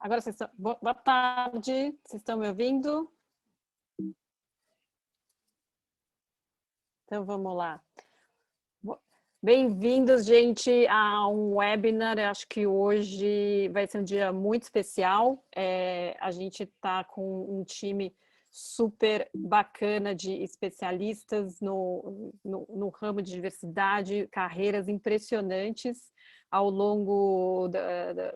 Agora vocês estão... Boa tarde, vocês estão me ouvindo? Então vamos lá. Bem-vindos, gente, a um webinar. Eu acho que hoje vai ser um dia muito especial. A gente está com um time super bacana de especialistas no ramo de diversidade, carreiras impressionantes ao longo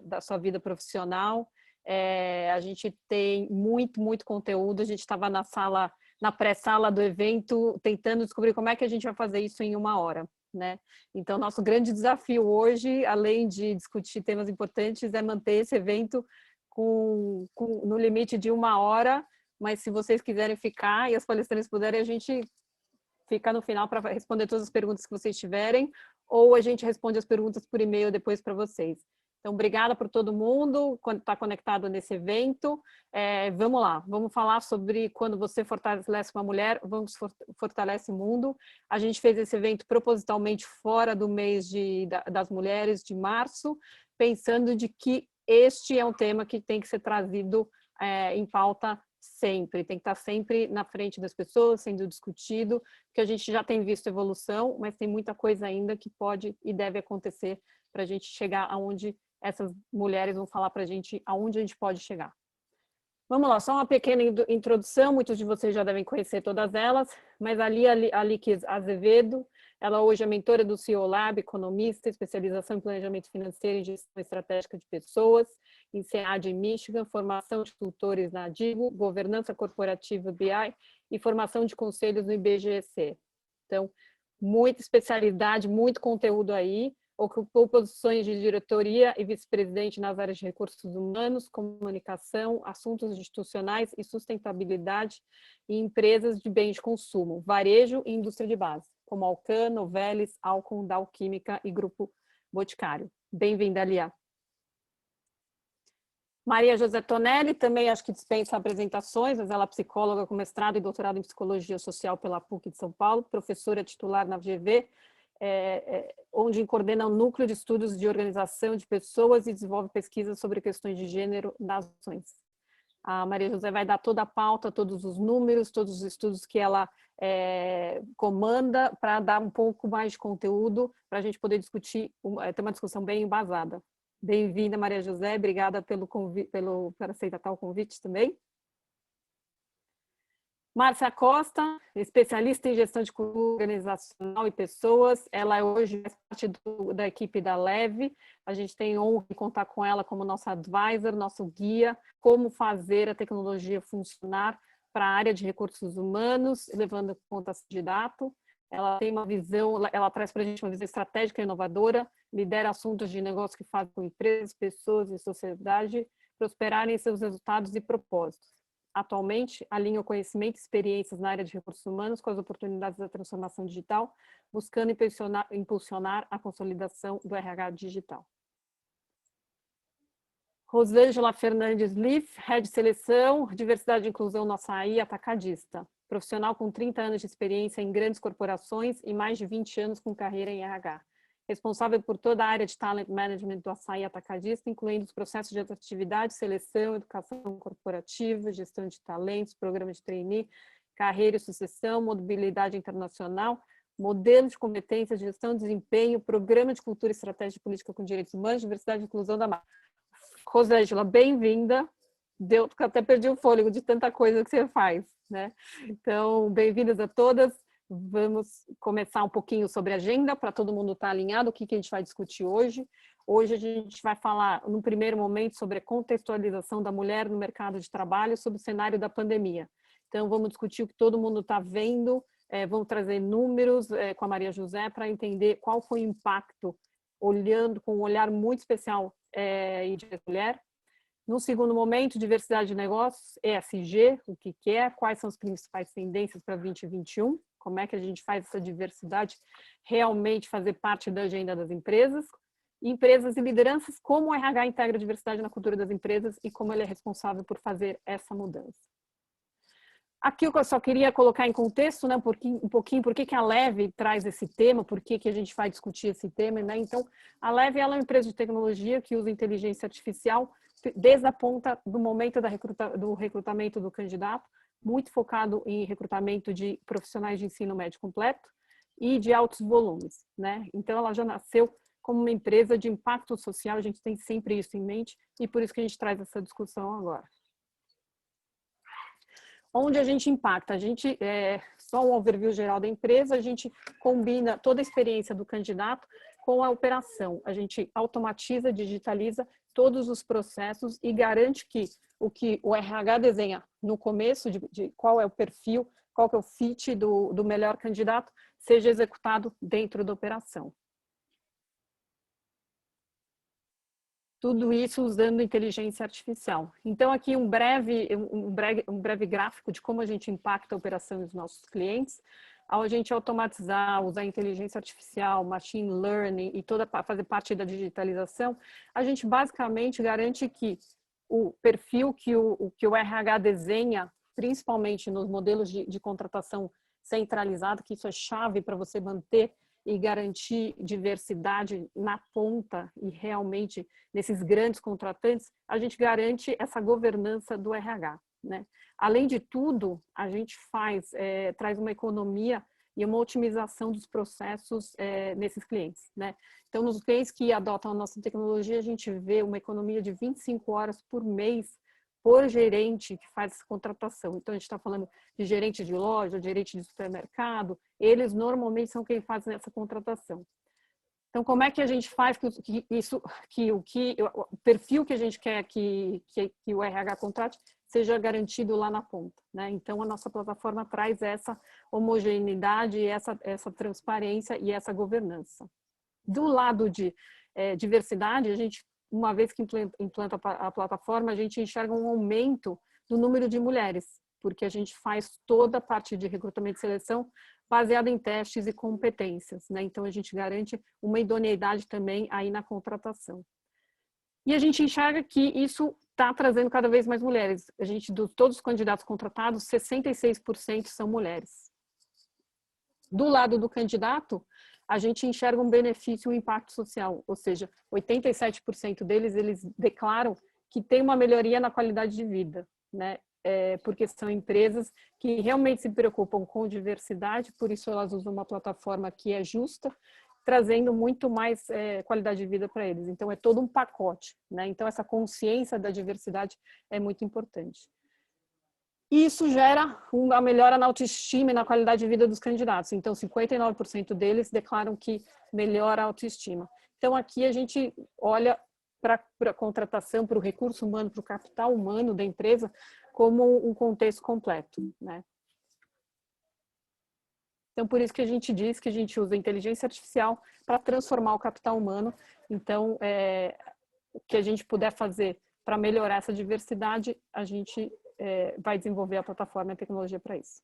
da sua vida profissional. A gente tem muito conteúdo. A gente estava na pré-sala do evento, tentando descobrir como é que a gente vai fazer isso em 1 hora. Né? Então, nosso grande desafio hoje, além de discutir temas importantes, é manter esse evento no limite de 1 hora, mas se vocês quiserem ficar e as palestrantes puderem, a gente fica no final para responder todas as perguntas que vocês tiverem, ou a gente responde as perguntas por e-mail depois para vocês. Então, obrigada por todo mundo que está conectado nesse evento. Vamos lá, vamos falar sobre quando você fortalece uma mulher, vamos fortalece o mundo. A gente fez esse evento propositalmente fora do mês das mulheres, de março, pensando de que este é um tema que tem que ser trazido em pauta sempre, tem que estar sempre na frente das pessoas, sendo discutido, porque a gente já tem visto evolução, mas tem muita coisa ainda que pode e deve acontecer para a gente chegar aonde essas mulheres vão falar para a gente aonde a gente pode chegar. Vamos lá, só uma pequena introdução, muitos de vocês já devem conhecer todas elas, mas a Alice Azevedo, ela hoje é mentora do CEO Lab, economista, especialização em planejamento financeiro e gestão estratégica de pessoas, em SEAD em Michigan, formação de tutores na Digo, governança corporativa BI e formação de conselhos no IBGC. Então, muita especialidade, muito conteúdo aí. Ocupou posições de diretoria e vice-presidente nas áreas de recursos humanos, comunicação, assuntos institucionais e sustentabilidade em empresas de bens de consumo, varejo e indústria de base, como Alcan, Novelis, Alcon, Dow Química e Grupo Boticário. Bem-vinda, Lia. Maria José Tonelli, também acho que dispensa apresentações, mas ela é psicóloga com mestrado e doutorado em Psicologia Social pela PUC de São Paulo, professora titular na FGV, onde coordena o Núcleo de Estudos de Organização de Pessoas e desenvolve pesquisas sobre questões de gênero nas ações. A Maria José vai dar toda a pauta, todos os números, todos os estudos que ela comanda, para dar um pouco mais de conteúdo, para a gente poder discutir, ter uma discussão bem embasada. Bem-vinda, Maria José, obrigada por aceitar o convite também. Márcia Costa, especialista em gestão de cultura organizacional e pessoas, ela hoje faz parte da equipe da Leve, a gente tem honra de contar com ela como nossa advisor, nosso guia, como fazer a tecnologia funcionar para a área de recursos humanos, levando em conta a candidato. Ela tem uma visão, ela traz para a gente uma visão estratégica e inovadora, lidera assuntos de negócio que fazem com empresas, pessoas e sociedade prosperarem em seus resultados e propósitos. Atualmente, alinha o conhecimento e experiências na área de recursos humanos com as oportunidades da transformação digital, buscando impulsionar a consolidação do RH digital. Rosângela Fernandes Liff, Head de Seleção, Diversidade e Inclusão no Açaí, atacadista. Profissional com 30 anos de experiência em grandes corporações e mais de 20 anos com carreira em RH. Responsável por toda a área de Talent Management do Açaí atacadista, incluindo os processos de atratividade, seleção, educação corporativa, gestão de talentos, programa de trainee, carreira e sucessão, mobilidade internacional, modelo de competência, gestão de desempenho, programa de cultura e estratégia de política com direitos humanos, diversidade e inclusão da marca. Rosângela, bem-vinda. Até perdi o fôlego de tanta coisa que você faz, né? Então, bem-vindas a todas. Vamos começar um pouquinho sobre a agenda, para todo mundo estar alinhado, o que a gente vai discutir hoje. Hoje a gente vai falar, no primeiro momento, sobre a contextualização da mulher no mercado de trabalho, sobre o cenário da pandemia. Então, vamos discutir o que todo mundo está vendo, vamos trazer números com a Maria José para entender qual foi o impacto, olhando com um olhar muito especial de mulher. No segundo momento, diversidade de negócios, ESG, o que é, quais são as principais tendências para 2021, como é que a gente faz essa diversidade realmente fazer parte da agenda das empresas e lideranças, como o RH integra a diversidade na cultura das empresas e como ele é responsável por fazer essa mudança. Aqui eu só queria colocar em contexto, né, um pouquinho por que a Leve traz esse tema, por que a gente vai discutir esse tema, né? Então, a Leve ela é uma empresa de tecnologia que usa inteligência artificial desde a ponta do momento do recrutamento do candidato, muito focado em recrutamento de profissionais de ensino médio completo e de altos volumes, né? Então, ela já nasceu como uma empresa de impacto social, a gente tem sempre isso em mente, e por isso que a gente traz essa discussão agora. Onde a gente impacta? A gente, só um overview geral da empresa, a gente combina toda a experiência do candidato com a operação. A gente automatiza, digitaliza todos os processos e garante que o RH desenha no começo, de qual é o perfil, qual que é o fit do melhor candidato, seja executado dentro da operação. Tudo isso usando inteligência artificial. Então, aqui um breve gráfico de como a gente impacta a operação dos nossos clientes, ao a gente automatizar, usar inteligência artificial, machine learning e fazer parte da digitalização, a gente basicamente garante que o perfil que o RH desenha, principalmente nos modelos de contratação centralizada, que isso é chave para você manter e garantir diversidade na ponta e realmente nesses grandes contratantes, a gente garante essa governança do RH, né? Além de tudo, a gente traz uma economia e uma otimização dos processos nesses clientes, né? Então, nos clientes que adotam a nossa tecnologia, a gente vê uma economia de 25 horas por mês por gerente que faz essa contratação. Então, a gente está falando de gerente de loja, gerente de supermercado, eles normalmente são quem faz essa contratação. Então, como é que a gente faz o perfil que a gente quer que o RH contrate seja garantido lá na ponta, né? Então, a nossa plataforma traz essa homogeneidade, essa transparência e essa governança. Do lado de diversidade, a gente, uma vez que implanta a plataforma, a gente enxerga um aumento do número de mulheres, porque a gente faz toda a parte de recrutamento e seleção baseada em testes e competências, né? Então, a gente garante uma idoneidade também aí na contratação. E a gente enxerga que isso está trazendo cada vez mais mulheres. A gente, de todos os candidatos contratados, 66% são mulheres. Do lado do candidato, a gente enxerga um benefício, um impacto social, ou seja, 87% deles, eles declaram que tem uma melhoria na qualidade de vida, né? Porque são empresas que realmente se preocupam com diversidade, por isso elas usam uma plataforma que é justa, trazendo muito mais qualidade de vida para eles. Então, é todo um pacote, né? Então, essa consciência da diversidade é muito importante. E isso gera uma melhora na autoestima e na qualidade de vida dos candidatos. Então, 59% deles declaram que melhora a autoestima. Então, aqui a gente olha para a contratação, para o recurso humano, para o capital humano da empresa, como um contexto completo, né? Então, por isso que a gente diz que a gente usa a inteligência artificial para transformar o capital humano. Então, o que a gente puder fazer para melhorar essa diversidade, a gente vai desenvolver a plataforma e a tecnologia para isso.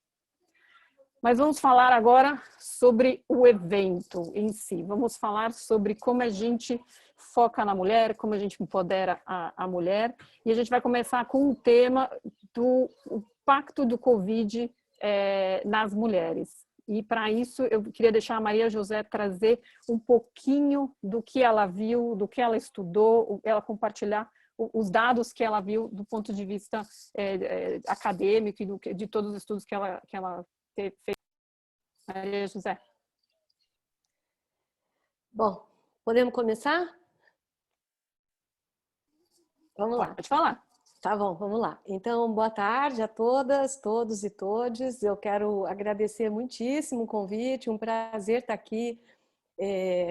Mas vamos falar agora sobre o evento em si. Vamos falar sobre como a gente foca na mulher, como a gente empodera a mulher. E a gente vai começar com o tema do impacto do Covid nas mulheres. E para isso eu queria deixar a Maria José trazer um pouquinho do que ela viu, do que ela estudou, ela compartilhar os dados que ela viu do ponto de vista acadêmico e de todos os estudos que ela fez. Maria José. Bom, podemos começar? Vamos lá. Pode falar. Tá bom, vamos lá. Então, boa tarde a todas, todos e todes. Eu quero agradecer muitíssimo o convite, um prazer estar aqui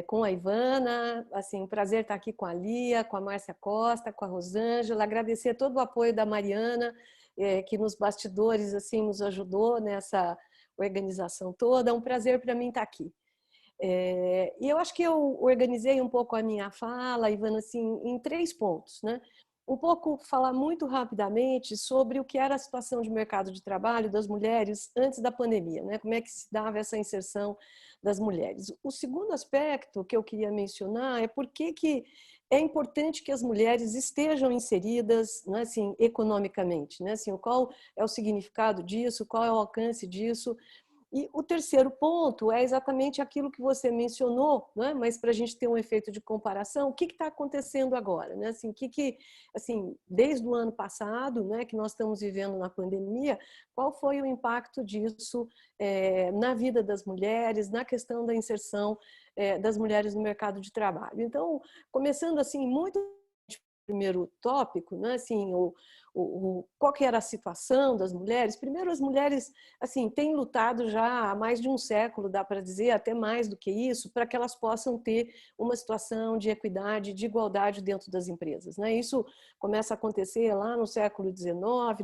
com a Ivana, assim, um prazer estar aqui com a Lia, com a Márcia Costa, com a Rosângela, agradecer todo o apoio da Mariana, que nos bastidores assim nos ajudou nessa organização toda. É um prazer para mim estar aqui. E eu acho que eu organizei um pouco a minha fala, Ivana, assim, em 3 pontos, né? Um pouco falar muito rapidamente sobre o que era a situação de mercado de trabalho das mulheres antes da pandemia, né? Como é que se dava essa inserção das mulheres. O segundo aspecto que eu queria mencionar é por que é importante que as mulheres estejam inseridas, né, assim, economicamente, né? Assim, qual é o significado disso, qual é o alcance disso, E o terceiro ponto é exatamente aquilo que você mencionou, né? Mas para a gente ter um efeito de comparação, o que está acontecendo agora? Né? Assim, assim, desde o ano passado, né, que nós estamos vivendo na pandemia, qual foi o impacto disso na vida das mulheres, na questão da inserção das mulheres no mercado de trabalho? Então, começando assim, muito primeiro tópico, né? Assim, qual que era a situação das mulheres? Primeiro, as mulheres assim têm lutado já há mais de um século, dá para dizer, até mais do que isso, para que elas possam ter uma situação de equidade, de igualdade dentro das empresas, né? Isso começa a acontecer lá no século XIX,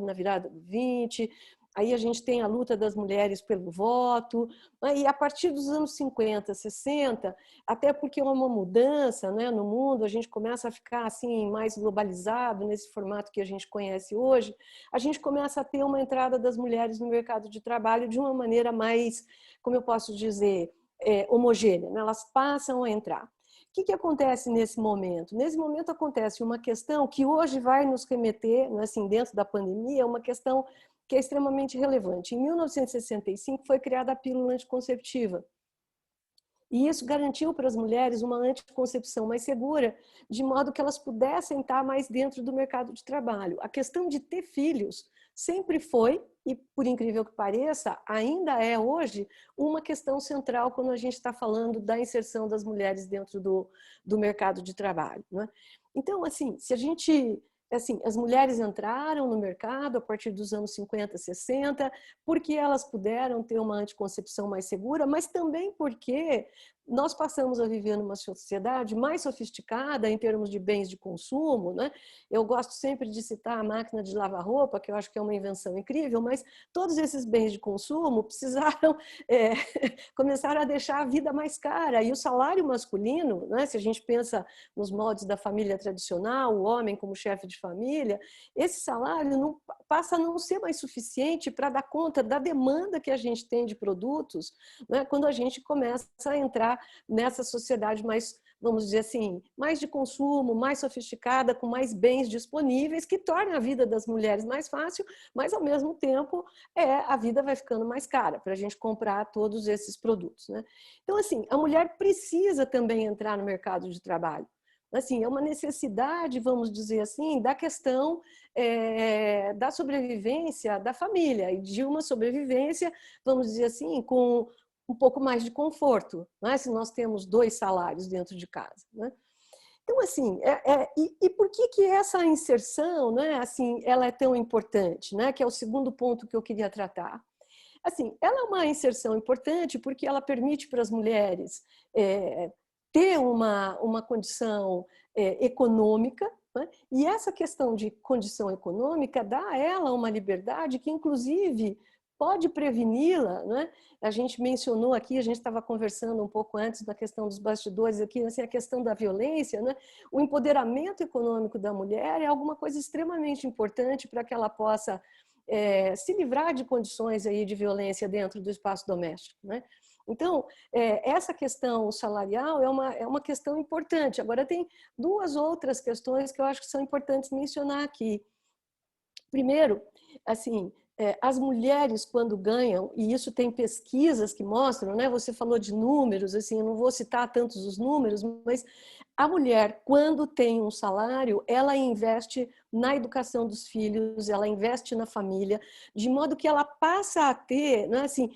na virada do XX. Aí a gente tem a luta das mulheres pelo voto, e a partir dos anos 50, 60, até porque é uma mudança, né, no mundo, a gente começa a ficar assim mais globalizado nesse formato que a gente conhece hoje, a gente começa a ter uma entrada das mulheres no mercado de trabalho de uma maneira mais, como eu posso dizer, homogênea, né? Elas passam a entrar. O que acontece nesse momento? Nesse momento acontece uma questão que hoje vai nos remeter, assim, dentro da pandemia, uma questão que é extremamente relevante. Em 1965 foi criada a pílula anticonceptiva. E isso garantiu para as mulheres uma anticoncepção mais segura, de modo que elas pudessem estar mais dentro do mercado de trabalho. A questão de ter filhos sempre foi, e por incrível que pareça, ainda é hoje, uma questão central quando a gente está falando da inserção das mulheres dentro do mercado de trabalho, né? Então, assim, se a gente... Assim, as mulheres entraram no mercado a partir dos anos 50, 60, porque elas puderam ter uma anticoncepção mais segura, mas também porque nós passamos a viver numa sociedade mais sofisticada em termos de bens de consumo, né? Eu gosto sempre de citar a máquina de lavar roupa, que eu acho que é uma invenção incrível, mas todos esses bens de consumo precisaram começaram a deixar a vida mais cara. E o salário masculino, né? Se a gente pensa nos moldes da família tradicional, o homem como chefe de família, esse salário não, passa a não ser mais suficiente para dar conta da demanda que a gente tem de produtos, né? Quando a gente começa a entrar nessa sociedade mais, vamos dizer assim, mais de consumo, mais sofisticada, com mais bens disponíveis, que torna a vida das mulheres mais fácil, mas ao mesmo tempo a vida vai ficando mais cara para a gente comprar todos esses produtos, né? Então, assim, a mulher precisa também entrar no mercado de trabalho. Assim, é uma necessidade, vamos dizer assim, da questão da sobrevivência da família, e de uma sobrevivência, vamos dizer assim, com um pouco mais de conforto, né? Se nós temos 2 salários dentro de casa, né? Então, assim, e por que essa inserção, né, assim, ela é tão importante, né? Que é o segundo ponto que eu queria tratar. Assim, ela é uma inserção importante porque ela permite para as mulheres ter uma condição econômica, né? E essa questão de condição econômica dá a ela uma liberdade que, inclusive, pode preveni-la, né? A gente mencionou aqui, a gente estava conversando um pouco antes da questão dos bastidores aqui, assim, a questão da violência, né? O empoderamento econômico da mulher é alguma coisa extremamente importante para que ela possa se livrar de condições aí de violência dentro do espaço doméstico, né? Então, essa questão salarial é uma questão importante. Agora, tem 2 outras questões que eu acho que são importantes mencionar aqui. Primeiro, assim, as mulheres quando ganham, e isso tem pesquisas que mostram, né? Você falou de números, assim, eu não vou citar tantos os números, mas a mulher, quando tem um salário, ela investe na educação dos filhos, ela investe na família, de modo que ela passa a ter, né, assim,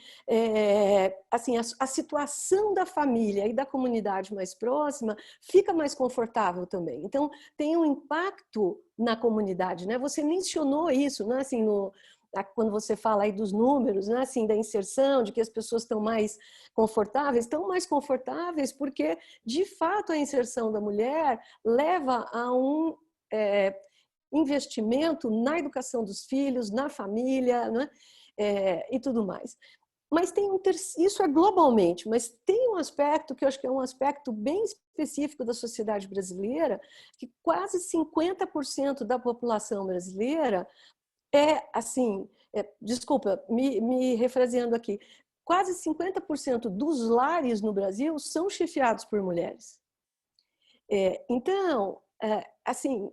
a situação da família e da comunidade mais próxima fica mais confortável também. Então, tem um impacto na comunidade, né? Você mencionou isso, né? Assim, quando você fala aí dos números, né? Assim, da inserção, de que as pessoas estão mais confortáveis porque, de fato, a inserção da mulher leva a um investimento na educação dos filhos, na família, né? E tudo mais. Mas tem isso é globalmente, mas tem um aspecto que eu acho que é um aspecto bem específico da sociedade brasileira, que quase 50% da população brasileira desculpa, me refraseando aqui, quase 50% dos lares no Brasil são chefiados por mulheres. Então, assim,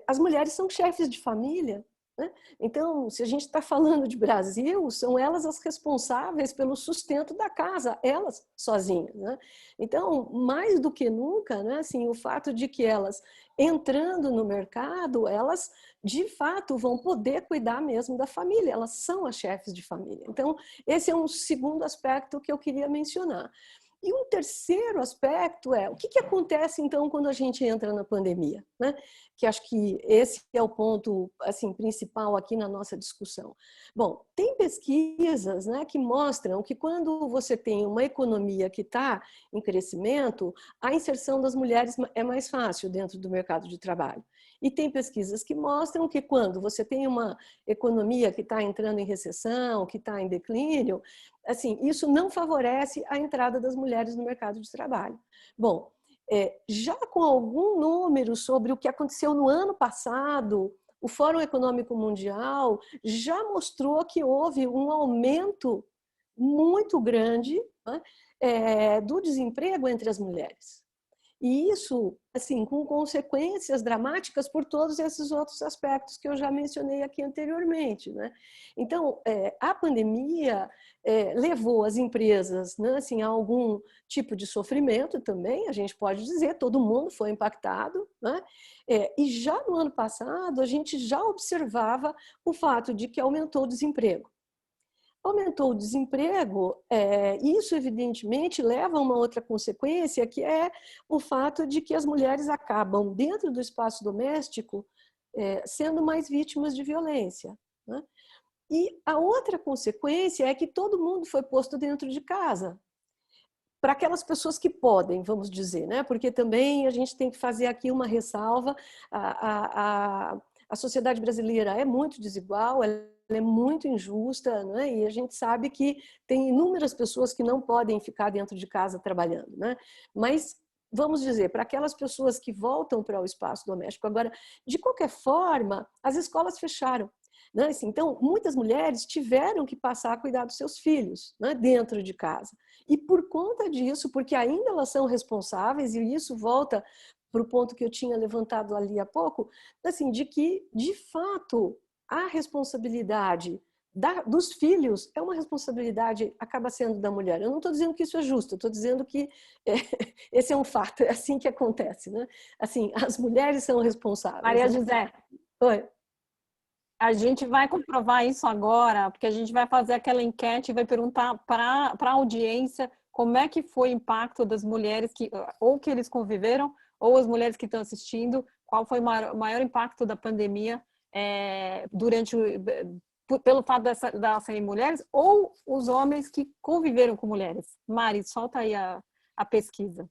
as mulheres são chefes de família, né? Então, se a gente está falando de Brasil, são elas as responsáveis pelo sustento da casa, elas sozinhas, né? Então, mais do que nunca, né, assim, o fato de que elas, entrando no mercado, elas, de fato, vão poder cuidar mesmo da família, elas são as chefes de família. Então, esse é um segundo aspecto que eu queria mencionar. E um terceiro aspecto é o que acontece então quando a gente entra na pandemia, né? Que acho que esse é o ponto assim principal aqui na nossa discussão. Bom, tem pesquisas, né, que mostram que quando você tem uma economia que está em crescimento, a inserção das mulheres é mais fácil dentro do mercado de trabalho. E tem pesquisas que mostram que quando você tem uma economia que está entrando em recessão, que está em declínio, assim, isso não favorece a entrada das mulheres no mercado de trabalho. Bom, já com algum número sobre o que aconteceu no ano passado, o Fórum Econômico Mundial já mostrou que houve um aumento muito grande, né, do desemprego entre as mulheres. E isso, assim, com consequências dramáticas por todos esses outros aspectos que eu já mencionei aqui anteriormente, né? Então, a pandemia levou as empresas, né, assim, a algum tipo de sofrimento também, a gente pode dizer, todo mundo foi impactado, né? E já no ano passado, a gente já observava o fato de que aumentou o desemprego. Aumentou o desemprego, isso evidentemente leva a uma outra consequência, que é o fato de que as mulheres acabam, dentro do espaço doméstico, sendo mais vítimas de violência, né? E a outra consequência é que todo mundo foi posto dentro de casa, para aquelas pessoas que podem, vamos dizer, né? Porque também a gente tem que fazer aqui uma ressalva, a sociedade brasileira é muito desigual, ela é muito injusta, né? E a gente sabe que tem inúmeras pessoas que não podem ficar dentro de casa trabalhando, né? Mas, vamos dizer, para aquelas pessoas que voltam para o espaço doméstico. Agora, de qualquer forma, as escolas fecharam, né? Assim, então, muitas mulheres tiveram que passar a cuidar dos seus filhos, né? Dentro de casa. E por conta disso, porque ainda elas são responsáveis, e isso volta para o ponto que eu tinha levantado ali há pouco, assim, de que, de fato, a responsabilidade dos filhos é uma responsabilidade, acaba sendo da mulher. Eu não estou dizendo que isso é justo, estou dizendo que esse é um fato, é assim que acontece, né? Assim, as mulheres são responsáveis. Maria Né? José, Oi. a gente vai comprovar isso agora, porque a gente vai fazer aquela enquete e vai perguntar para a audiência como é que foi o impacto das mulheres que ou que eles conviveram, ou as mulheres que estão assistindo, qual foi o maior impacto da pandemia durante pelo fato delas serem mulheres, ou os homens que conviveram com mulheres. Mari, solta aí a pesquisa.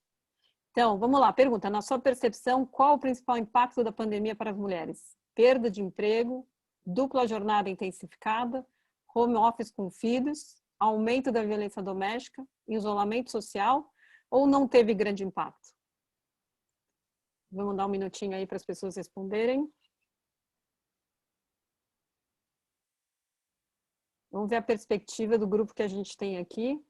Então, vamos lá, pergunta, na sua percepção, qual o principal impacto da pandemia para as mulheres? Perda de emprego, dupla jornada intensificada, home office com filhos, aumento da violência doméstica, isolamento social, ou não teve grande impacto? Vamos dar um minutinho aí para as pessoas responderem. Vamos ver a perspectiva do grupo que a gente tem aqui.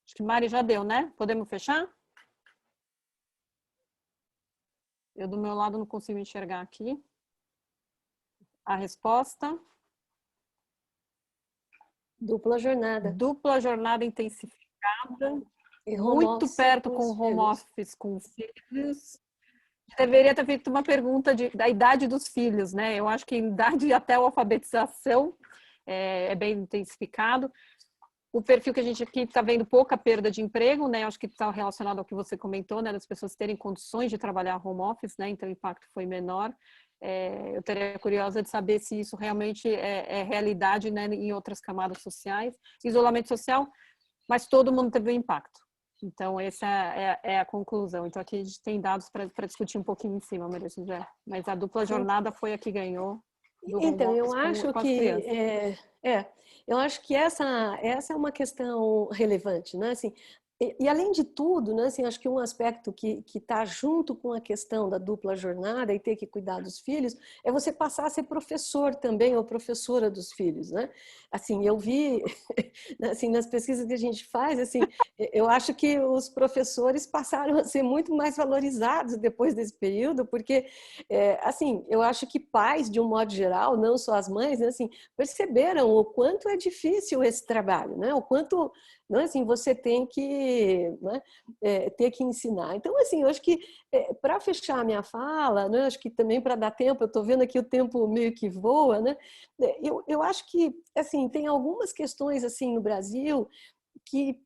Acho que Mari já deu, né? Podemos fechar? Eu do meu lado não consigo enxergar aqui. A resposta? Dupla jornada. Dupla jornada intensificada. E Muito perto com o home office com filhos. Deveria ter feito uma pergunta da idade dos filhos, né? Eu acho que em idade até a alfabetização é bem intensificado. O perfil que a gente aqui está vendo pouca perda de emprego, né? Eu acho que está relacionado ao que você comentou, né? Das pessoas terem condições de trabalhar home office, né? Então o impacto foi menor. Eu estaria curiosa de saber se isso realmente é realidade, né? Em outras camadas sociais. Isolamento social, mas todo mundo teve um impacto. Então, essa é a conclusão. Então, aqui a gente tem dados para discutir um pouquinho em cima, Maria José. Mas a dupla jornada foi a que ganhou. Então, eu acho que eu acho que essa é uma questão relevante, né? Assim, E além de tudo, né, assim, acho que um aspecto que está junto com a questão da dupla jornada e ter que cuidar dos filhos é você passar a ser professor também ou professora dos filhos, né? Assim, eu vi, assim, nas pesquisas que a gente faz, assim, eu acho que os professores passaram a ser muito mais valorizados depois desse período, porque, assim, eu acho que pais, de um modo geral, não só as mães, né, assim, perceberam o quanto é difícil esse trabalho, né? O quanto, não é assim, você tem que, né, ter que ensinar. Então, assim, eu acho que, para fechar a minha fala, né, acho que também para dar tempo, eu estou vendo aqui o tempo meio que voa, né, eu acho que, assim, tem algumas questões, assim, no Brasil que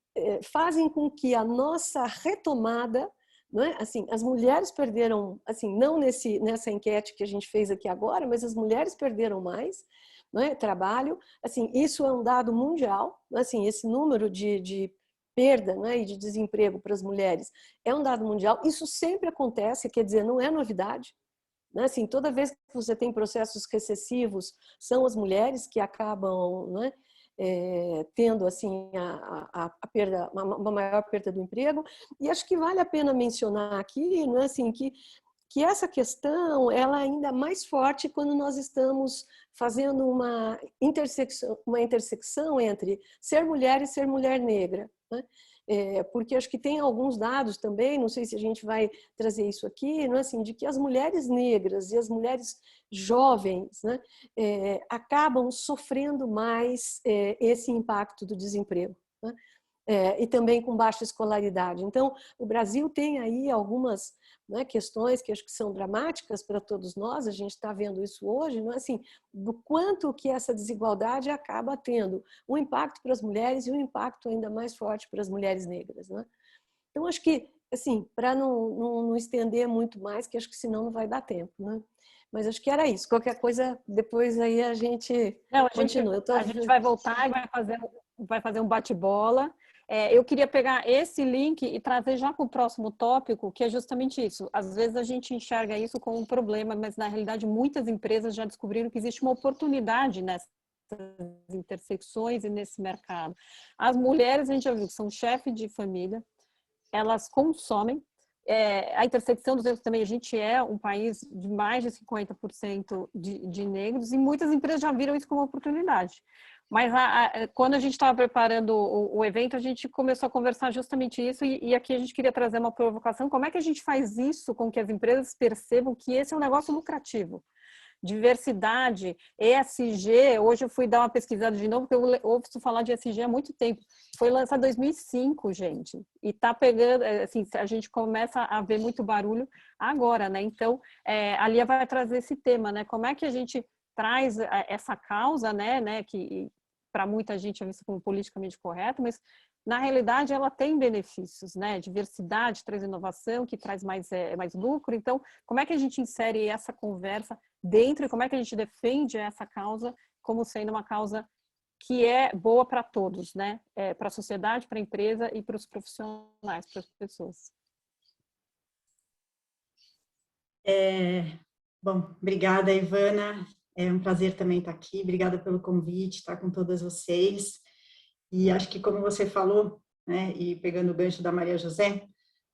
fazem com que a nossa retomada, não é? Assim, as mulheres perderam, assim, não nessa enquete que a gente fez aqui agora, mas as mulheres perderam mais, não é? Trabalho, assim, isso é um dado mundial, assim, esse número de perda, não é? E de desemprego para as mulheres é um dado mundial, isso sempre acontece, quer dizer, não é novidade, né? Assim, toda vez que você tem processos recessivos, são as mulheres que acabam, né, tendo assim a perda, uma maior perda do emprego. E acho que vale a pena mencionar aqui, né, assim, que essa questão ela é ainda mais forte quando nós estamos fazendo uma intersecção entre ser mulher e ser mulher negra, né? Porque acho que tem alguns dados também, não sei se a gente vai trazer isso aqui, não é assim, de que as mulheres negras e as mulheres jovens, né, acabam sofrendo mais esse impacto do desemprego, né? E também com baixa escolaridade. Então, o Brasil tem aí algumas, né, questões que acho que são dramáticas para todos nós, a gente está vendo isso hoje, não é assim, do quanto que essa desigualdade acaba tendo um impacto para as mulheres e um impacto ainda mais forte para as mulheres negras, né? Então, acho que, assim, para não estender muito mais, que acho que senão não vai dar tempo, né? Mas acho que era isso. Qualquer coisa, depois aí a gente Não, continua. a gente vai voltar e vai fazer um bate-bola. Eu queria pegar esse link e trazer já para o próximo tópico, que é justamente isso. Às vezes a gente enxerga isso como um problema, mas na realidade muitas empresas já descobriram que existe uma oportunidade nessas intersecções e nesse mercado. As mulheres, a gente já viu que são chefe de família, elas consomem. A intersecção dos negros também, a gente é um país de mais de 50% de negros e muitas empresas já viram isso como oportunidade. Mas quando a gente estava preparando o evento, a gente começou a conversar justamente isso e aqui a gente queria trazer uma provocação. Como é que a gente faz isso com que as empresas percebam que esse é um negócio lucrativo? Diversidade, ESG, hoje eu fui dar uma pesquisada de novo, porque eu ouço falar de ESG há muito tempo. Foi lançado em 2005, gente, e tá pegando, assim, a gente começa a ver muito barulho agora, né? Então, a Lia vai trazer esse tema, né? Como é que a gente traz essa causa, né, que para muita gente é vista como politicamente correta, mas na realidade ela tem benefícios, né? Diversidade traz inovação, que traz mais lucro. Então, como é que a gente insere essa conversa dentro e como é que a gente defende essa causa como sendo uma causa que é boa para todos, né? Para a sociedade, para a empresa e para os profissionais, para as pessoas. Bom, obrigada, Ivana. É um prazer também estar aqui. Obrigada pelo convite, estar com todas vocês. E acho que, como você falou, né, e pegando o gancho da Maria José,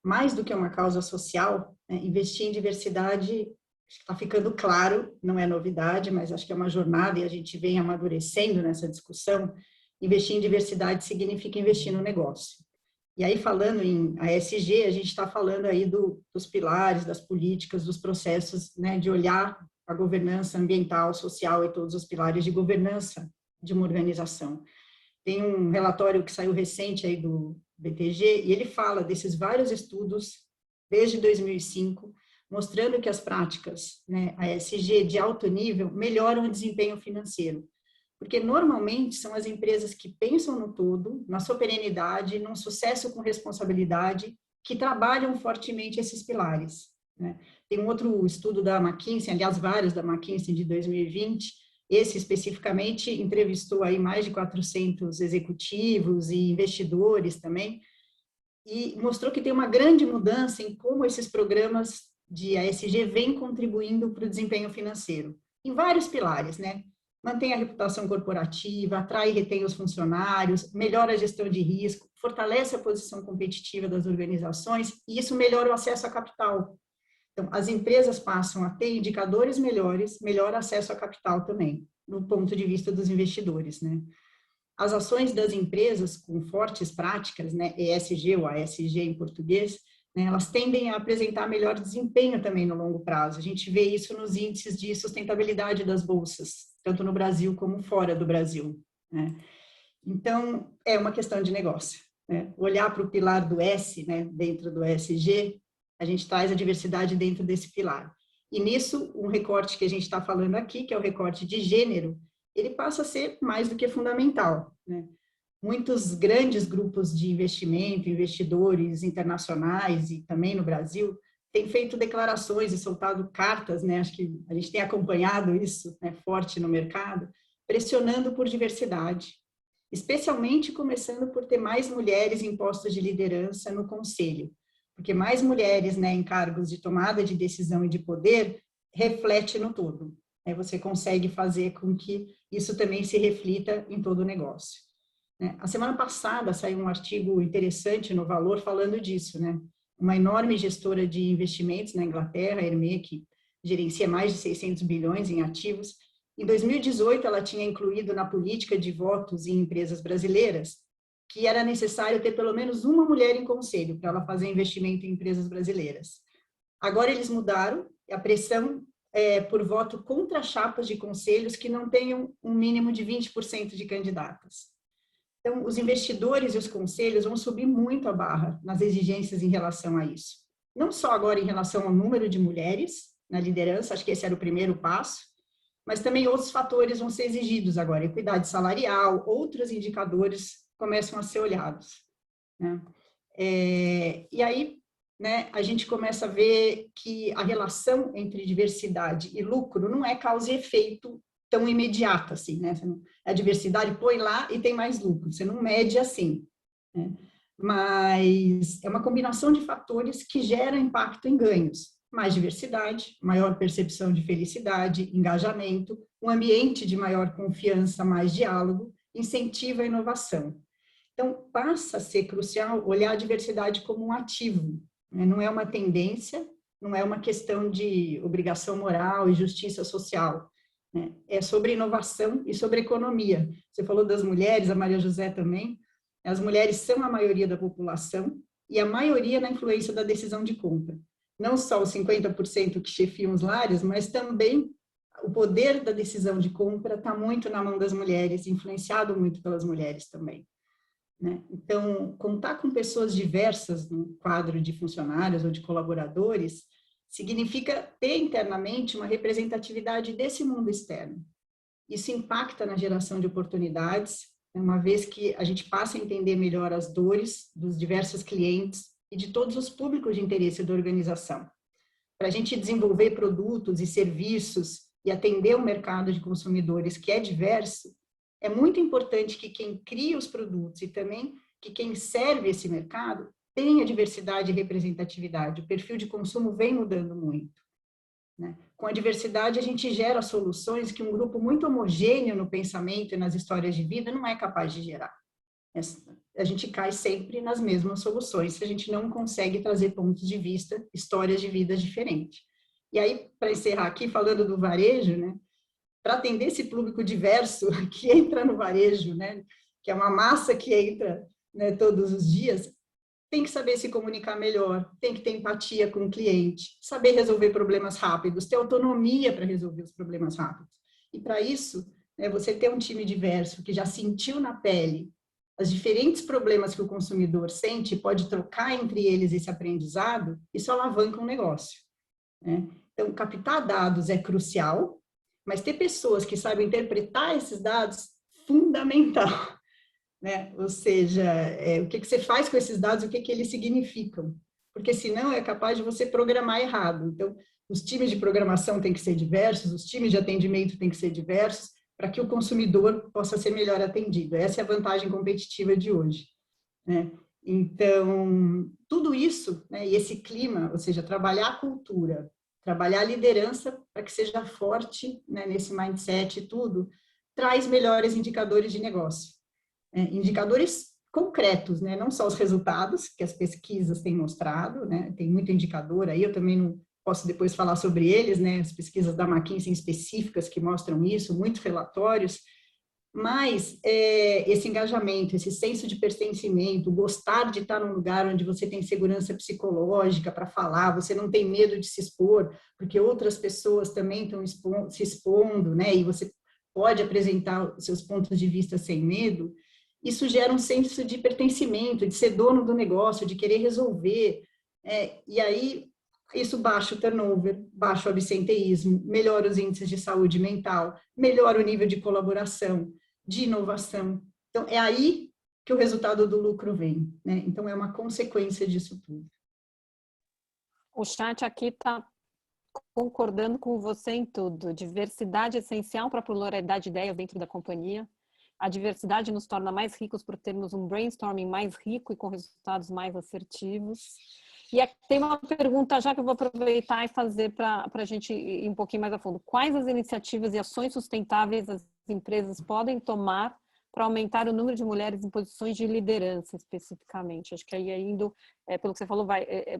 mais do que uma causa social, né, investir em diversidade está ficando claro, não é novidade, mas acho que é uma jornada e a gente vem amadurecendo nessa discussão. Investir em diversidade significa investir no negócio. E aí, falando em ESG, a gente está falando aí dos pilares, das políticas, dos processos, né, de olhar a governança ambiental, social e todos os pilares de governança de uma organização. Tem um relatório que saiu recente aí do BTG, e ele fala desses vários estudos, desde 2005, mostrando que as práticas, né, ESG de alto nível melhoram o desempenho financeiro. Porque normalmente são as empresas que pensam no todo, na sua perenidade, num sucesso com responsabilidade, que trabalham fortemente esses pilares, né? Tem um outro estudo da McKinsey, aliás, vários da McKinsey de 2020, esse especificamente entrevistou aí mais de 400 executivos e investidores também, e mostrou que tem uma grande mudança em como esses programas de ESG vêm contribuindo para o desempenho financeiro, em vários pilares, né? mantém a reputação corporativa, atrai e retém os funcionários, melhora a gestão de risco, fortalece a posição competitiva das organizações e isso melhora o acesso a capital. Então, as empresas passam a ter indicadores melhores, melhor acesso a capital também, do ponto de vista dos investidores, né? As ações das empresas com fortes práticas, né, ESG ou ASG em português, né, elas tendem a apresentar melhor desempenho também no longo prazo. A gente vê isso nos índices de sustentabilidade das bolsas, tanto no Brasil como fora do Brasil, né? Então, é uma questão de negócio, né? Olhar para o pilar do S, né, dentro do ESG, a gente traz a diversidade dentro desse pilar. E nisso, um recorte que a gente está falando aqui, que é o recorte de gênero, ele passa a ser mais do que fundamental, né? Muitos grandes grupos de investimento, investidores internacionais e também no Brasil, têm feito declarações e soltado cartas, né? Acho que a gente tem acompanhado isso, né, forte no mercado, pressionando por diversidade, especialmente começando por ter mais mulheres em postos de liderança no conselho, porque mais mulheres, né, em cargos de tomada de decisão e de poder reflete no todo. Aí você consegue fazer com que isso também se reflita em todo o negócio. A semana passada saiu um artigo interessante no Valor falando disso, né? Uma enorme gestora de investimentos na Inglaterra, a Hermès, que gerencia mais de 600 bilhões em ativos. Em 2018, ela tinha incluído na política de votos em empresas brasileiras que era necessário ter pelo menos uma mulher em conselho para ela fazer investimento em empresas brasileiras. Agora eles mudaram, a pressão é por voto contra chapas de conselhos que não tenham um mínimo de 20% de candidatas. Então, os investidores e os conselhos vão subir muito a barra nas exigências em relação a isso. Não só agora em relação ao número de mulheres na liderança, acho que esse era o primeiro passo, mas também outros fatores vão ser exigidos agora, equidade salarial, outros indicadores começam a ser olhados, né? E aí, né, a gente começa a ver que a relação entre diversidade e lucro não é causa e efeito tão imediata assim, né? A diversidade põe lá e tem mais lucro, você não mede assim, né? Mas é uma combinação de fatores que gera impacto em ganhos. Mais diversidade, maior percepção de felicidade, engajamento, um ambiente de maior confiança, mais diálogo, incentiva a inovação. Então, passa a ser crucial olhar a diversidade como um ativo, né? Não é uma tendência, não é uma questão de obrigação moral e justiça social, né? É sobre inovação e sobre economia. Você falou das mulheres, a Maria José também. As mulheres são a maioria da população e a maioria na influência da decisão de compra. Não só os 50% que chefiam os lares, mas também o poder da decisão de compra está muito na mão das mulheres, influenciado muito pelas mulheres também, né? Então, contar com pessoas diversas no quadro de funcionários ou de colaboradores significa ter internamente uma representatividade desse mundo externo. Isso impacta na geração de oportunidades, uma vez que a gente passa a entender melhor as dores dos diversos clientes e de todos os públicos de interesse da organização. Para a gente desenvolver produtos e serviços e atender um mercado de consumidores que é diverso, é muito importante que quem cria os produtos e também que quem serve esse mercado tenha diversidade e representatividade. O perfil de consumo vem mudando muito, né? Com a diversidade, a gente gera soluções que um grupo muito homogêneo no pensamento e nas histórias de vida não é capaz de gerar. A gente cai sempre nas mesmas soluções se a gente não consegue trazer pontos de vista, histórias de vida diferentes. E aí, para encerrar aqui, falando do varejo, né? Para atender esse público diverso que entra no varejo, né? Que é uma massa que entra, né, todos os dias, tem que saber se comunicar melhor, tem que ter empatia com o cliente, saber resolver problemas rápidos, ter autonomia para resolver os problemas rápidos. E para isso, né, você ter um time diverso que já sentiu na pele os diferentes problemas que o consumidor sente, pode trocar entre eles esse aprendizado, isso alavanca um negócio, né? Então, captar dados é crucial, mas ter pessoas que saibam interpretar esses dados, fundamental, né? Ou seja, o que você faz com esses dados, o que eles significam, porque senão é capaz de você programar errado. Então, os times de programação têm que ser diversos, os times de atendimento têm que ser diversos, para que o consumidor possa ser melhor atendido. Essa é a vantagem competitiva de hoje, né? Então, tudo isso, né, e esse clima, ou seja, trabalhar a cultura, trabalhar a liderança para que seja forte, né, nesse mindset e tudo, traz melhores indicadores de negócio. Indicadores concretos, né? Não só os resultados que as pesquisas têm mostrado, né? Tem muito indicador aí, eu também não posso depois falar sobre eles, né? As pesquisas da McKinsey específicas que mostram isso, muitos relatórios, mas esse engajamento, esse senso de pertencimento, gostar de estar num lugar onde você tem segurança psicológica para falar, você não tem medo de se expor, porque outras pessoas também estão se expondo, né? E você pode apresentar os seus pontos de vista sem medo. Isso gera um senso de pertencimento, de ser dono do negócio, de querer resolver. E aí, isso baixa o turnover, baixa o absenteísmo, melhora os índices de saúde mental, melhora o nível de colaboração, de inovação. Então, é aí que o resultado do lucro vem, né? Então, é uma consequência disso tudo. O chat aqui está concordando com você em tudo. Diversidade é essencial para a pluralidade de ideias dentro da companhia. A diversidade nos torna mais ricos por termos um brainstorming mais rico e com resultados mais assertivos. E aqui tem uma pergunta já que eu vou aproveitar e fazer para a gente ir um pouquinho mais a fundo. Quais as iniciativas e ações sustentáveis as empresas podem tomar para aumentar o número de mulheres em posições de liderança, especificamente? Acho que aí indo, pelo que você falou,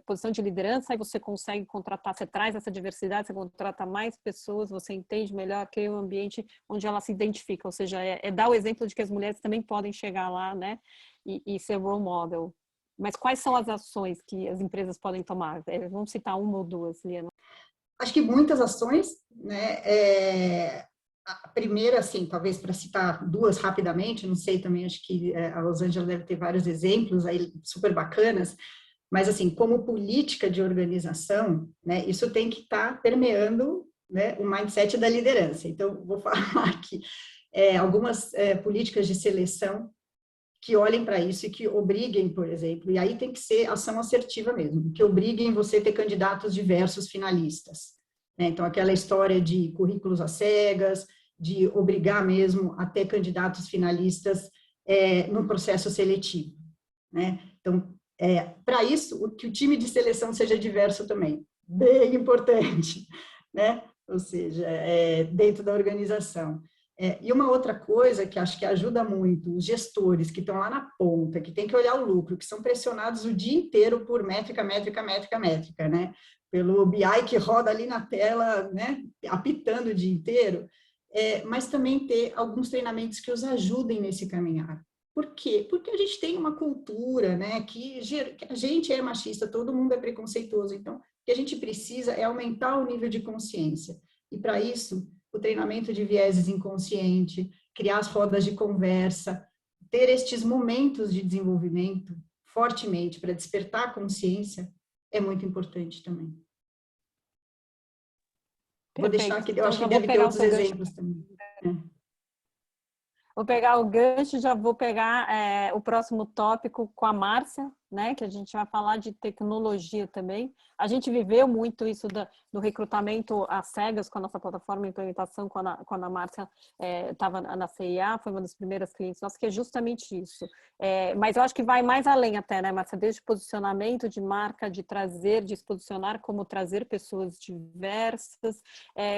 posição de liderança, aí você consegue contratar, você traz essa diversidade, você contrata mais pessoas, você entende melhor, cria um ambiente onde ela se identifica, ou seja, dar o exemplo de que as mulheres também podem chegar lá, né, e ser role model. Mas quais são as ações que as empresas podem tomar? Vamos citar uma ou duas, Liana. Acho que muitas ações, né? A primeira, assim, talvez para citar duas rapidamente, não sei também, acho que a Rosângela deve ter vários exemplos aí super bacanas, mas assim, como política de organização, né, isso tem que estar permeando, né, o mindset da liderança. Então, vou falar aqui algumas políticas de seleção que olhem para isso e que obriguem, por exemplo, e aí tem que ser ação assertiva mesmo, que obriguem você a ter candidatos diversos finalistas. Né? Então, aquela história de currículos às cegas, de obrigar mesmo a ter candidatos finalistas no processo seletivo. Né? Então, para isso, que o time de seleção seja diverso também, bem importante, né? Ou seja, dentro da organização. E uma outra coisa que acho que ajuda muito, os gestores que estão lá na ponta, que tem que olhar o lucro, que são pressionados o dia inteiro por métrica, né? Pelo BI que roda ali na tela, né? Apitando o dia inteiro, mas também ter alguns treinamentos que os ajudem nesse caminhar. Por quê? Porque a gente tem uma cultura, né? Que a gente é machista, todo mundo é preconceituoso, então o que a gente precisa é aumentar o nível de consciência. E para isso, o treinamento de vieses inconsciente, criar as rodas de conversa, ter estes momentos de desenvolvimento fortemente para despertar a consciência é muito importante também. Perfeito. Vou deixar aqui, eu acho que deve ter outros exemplos também. Vou pegar o gancho, já vou pegar o próximo tópico com a Márcia, né, que a gente vai falar de tecnologia também. A gente viveu muito isso do recrutamento às cegas com a nossa plataforma de implementação, quando a Márcia estava na CIA, foi uma das primeiras clientes nossas, que é justamente isso. Mas eu acho que vai mais além até, né, Márcia, desde posicionamento de marca, de se posicionar como trazer pessoas diversas.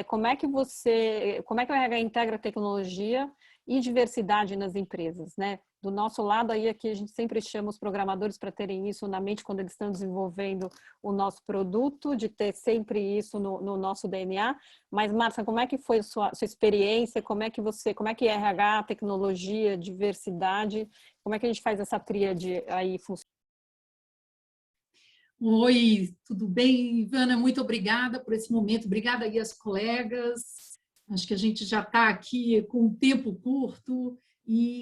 Como é que o RH integra tecnologia e diversidade nas empresas, né? Do nosso lado aí, aqui a gente sempre chama os programadores para terem isso na mente quando eles estão desenvolvendo o nosso produto, de ter sempre isso no nosso DNA. Mas, Márcia, como é que foi a sua experiência? Como é que RH, tecnologia, diversidade, como é que a gente faz essa tríade aí funcionar? Oi, tudo bem, Ivana? Muito obrigada por esse momento. Obrigada aí às colegas. Acho que a gente já está aqui com um tempo curto,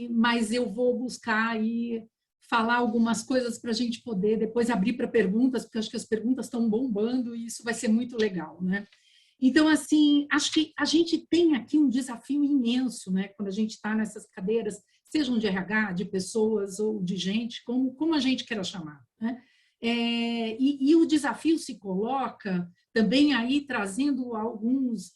mas eu vou buscar aí falar algumas coisas para a gente poder depois abrir para perguntas, porque acho que as perguntas estão bombando e isso vai ser muito legal, né? Então, assim, acho que a gente tem aqui um desafio imenso, né? Quando a gente está nessas cadeiras, sejam de RH, de pessoas ou de gente, como a gente queira chamar, né? E o desafio se coloca também aí trazendo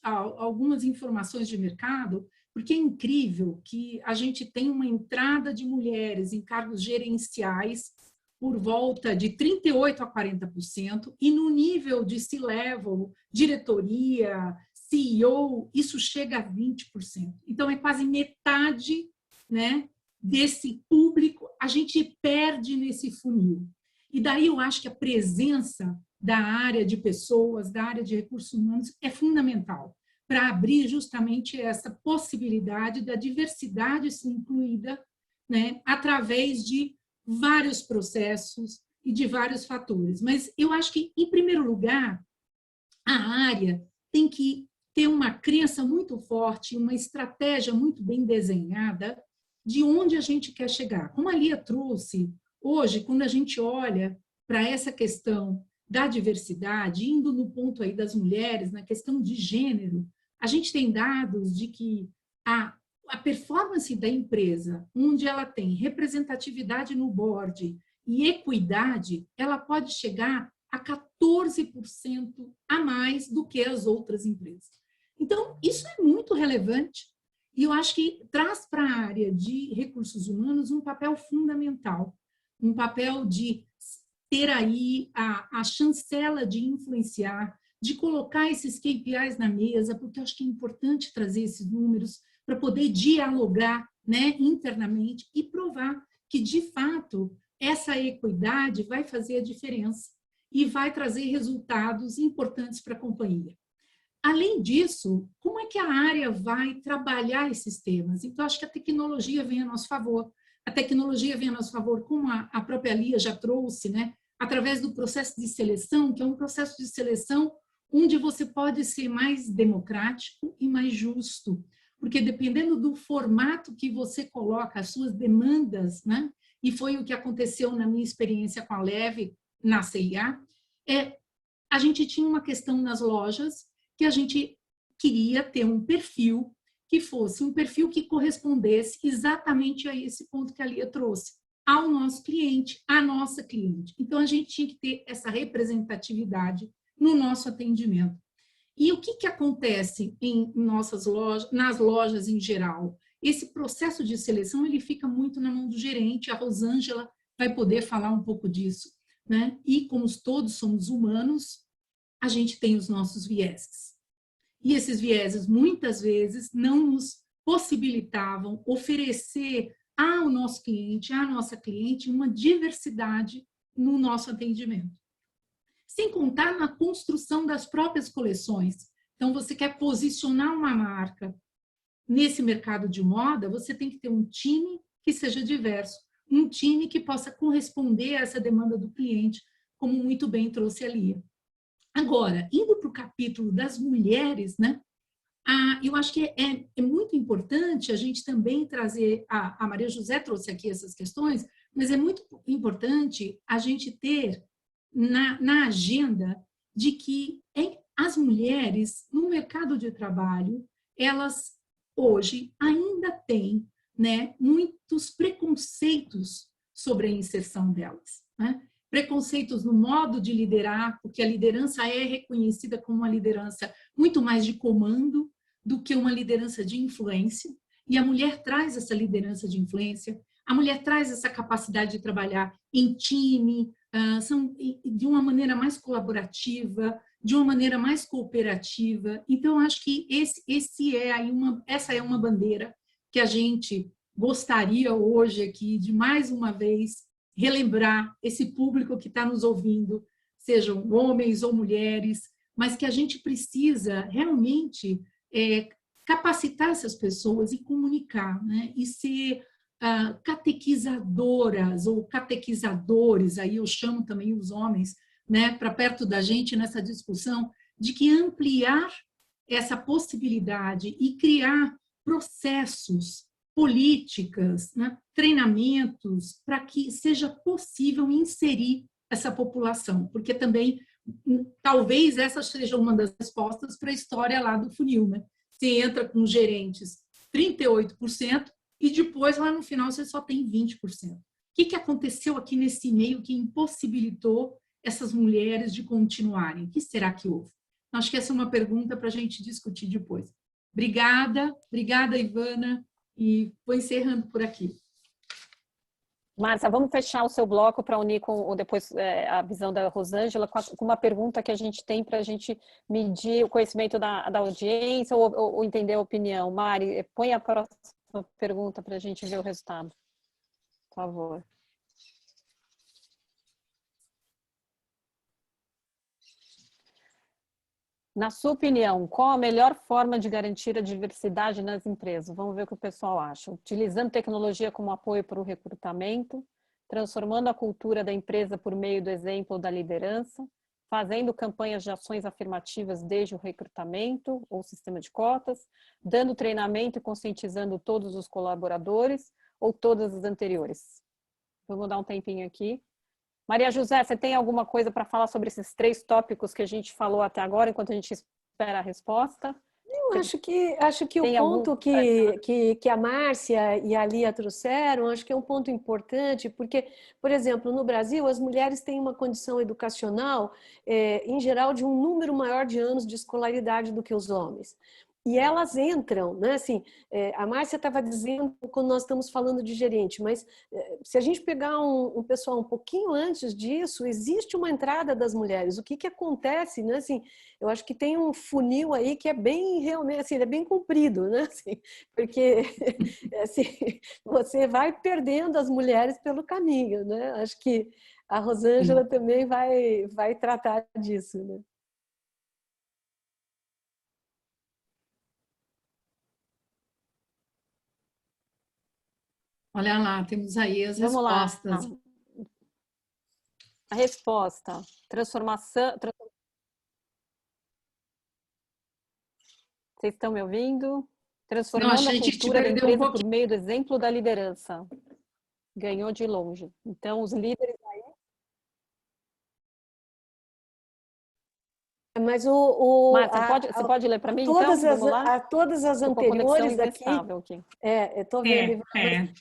algumas informações de mercado, porque é incrível que a gente tem uma entrada de mulheres em cargos gerenciais por volta de 38% a 40%, e no nível de C-level, diretoria, CEO, isso chega a 20%. Então, é quase metade, né, desse público, a gente perde nesse funil. E daí eu acho que a presença da área de pessoas, da área de recursos humanos, é fundamental para abrir justamente essa possibilidade da diversidade ser incluída, né, através de vários processos e de vários fatores. Mas eu acho que, em primeiro lugar, a área tem que ter uma crença muito forte, uma estratégia muito bem desenhada de onde a gente quer chegar. Como a Lia trouxe, hoje, quando a gente olha para essa questão da diversidade, indo no ponto aí das mulheres, na questão de gênero, a gente tem dados de que a performance da empresa, onde ela tem representatividade no board e equidade, ela pode chegar a 14% a mais do que as outras empresas. Então, isso é muito relevante e eu acho que traz para a área de recursos humanos um papel fundamental, um papel de ter aí a chancela de influenciar, de colocar esses KPIs na mesa, porque eu acho que é importante trazer esses números para poder dialogar, né, internamente e provar que, de fato, essa equidade vai fazer a diferença e vai trazer resultados importantes para a companhia. Além disso, como é que a área vai trabalhar esses temas? Então, acho que a tecnologia vem a nosso favor. A tecnologia vem a nosso favor, como a própria Lia já trouxe, né? Através do processo de seleção, que é um processo de seleção onde você pode ser mais democrático e mais justo, porque dependendo do formato que você coloca as suas demandas, né? E foi o que aconteceu na minha experiência com a Leve, na CIA, a gente tinha uma questão nas lojas que a gente queria ter um perfil que fosse um perfil que correspondesse exatamente a esse ponto que a Lia trouxe, ao nosso cliente, à nossa cliente. Então, a gente tinha que ter essa representatividade no nosso atendimento. E o que acontece em nossas lojas, nas lojas em geral? Esse processo de seleção ele fica muito na mão do gerente, a Rosângela vai poder falar um pouco disso, né? E como todos somos humanos, a gente tem os nossos vieses. E esses vieses, muitas vezes, não nos possibilitavam oferecer ao nosso cliente, à nossa cliente, uma diversidade no nosso atendimento. Sem contar na construção das próprias coleções. Então, você quer posicionar uma marca nesse mercado de moda, você tem que ter um time que seja diverso, um time que possa corresponder a essa demanda do cliente, como muito bem trouxe a Lia. Agora, indo para o capítulo das mulheres, né? Eu acho que é muito importante a gente também trazer, a Maria José trouxe aqui essas questões, mas é muito importante a gente ter na agenda de que as mulheres no mercado de trabalho, elas hoje ainda têm, né, muitos preconceitos sobre a inserção delas, né? Preconceitos no modo de liderar, porque a liderança é reconhecida como uma liderança muito mais de comando do que uma liderança de influência, e a mulher traz essa liderança de influência, a mulher traz essa capacidade de trabalhar em time, de uma maneira mais colaborativa, de uma maneira mais cooperativa. Então, acho que essa é uma bandeira que a gente gostaria hoje aqui de, mais uma vez, relembrar esse público que está nos ouvindo, sejam homens ou mulheres, mas que a gente precisa realmente capacitar essas pessoas e comunicar, né? E ser catequizadoras ou catequizadores, aí eu chamo também os homens, né, para perto da gente nessa discussão, de que ampliar essa possibilidade e criar processos, políticas, né, treinamentos, para que seja possível inserir essa população, porque também, talvez essa seja uma das respostas para a história lá do funil, né? Você entra com gerentes 38%, e depois, lá no final, você só tem 20%. O que aconteceu aqui nesse meio que impossibilitou essas mulheres de continuarem? O que será que houve? Acho que essa é uma pergunta para a gente discutir depois. Obrigada, Ivana, e vou encerrando por aqui. Márcia, vamos fechar o seu bloco para unir com depois a visão da Rosângela com uma pergunta que a gente tem para a gente medir o conhecimento da audiência ou entender a opinião. Mari, põe a próxima pergunta para a gente ver o resultado, por favor. Na sua opinião, qual a melhor forma de garantir a diversidade nas empresas? Vamos ver o que o pessoal acha. Utilizando tecnologia como apoio para o recrutamento, transformando a cultura da empresa por meio do exemplo da liderança, fazendo campanhas de ações afirmativas desde o recrutamento ou sistema de cotas, dando treinamento e conscientizando todos os colaboradores ou todas as anteriores. Vamos dar um tempinho aqui. Maria José, você tem alguma coisa para falar sobre esses 3 tópicos que a gente falou até agora, enquanto a gente espera a resposta? Eu acho que o ponto que a Márcia e a Lia trouxeram, acho que é um ponto importante, porque, por exemplo, no Brasil, as mulheres têm uma condição educacional, em geral, de um número maior de anos de escolaridade do que os homens. E elas entram, né? Assim, a Márcia estava dizendo quando nós estamos falando de gerente, mas se a gente pegar um pessoal um pouquinho antes disso, existe uma entrada das mulheres. O que acontece, né? Assim, eu acho que tem um funil aí que é bem realmente, assim, ele é bem comprido, né? Assim, porque assim, você vai perdendo as mulheres pelo caminho, né? Acho que a Rosângela também vai tratar disso, né? Olha lá, temos aí as Vamos lá. respostas. A resposta. Transformação. Vocês estão me ouvindo? Transformando a cultura da empresa por meio do exemplo da liderança. Ganhou de longe. Então, os líderes aí... Mas Márcia, você pode ler para mim, então? Vamos lá? Todas as anteriores aqui... estou vendo.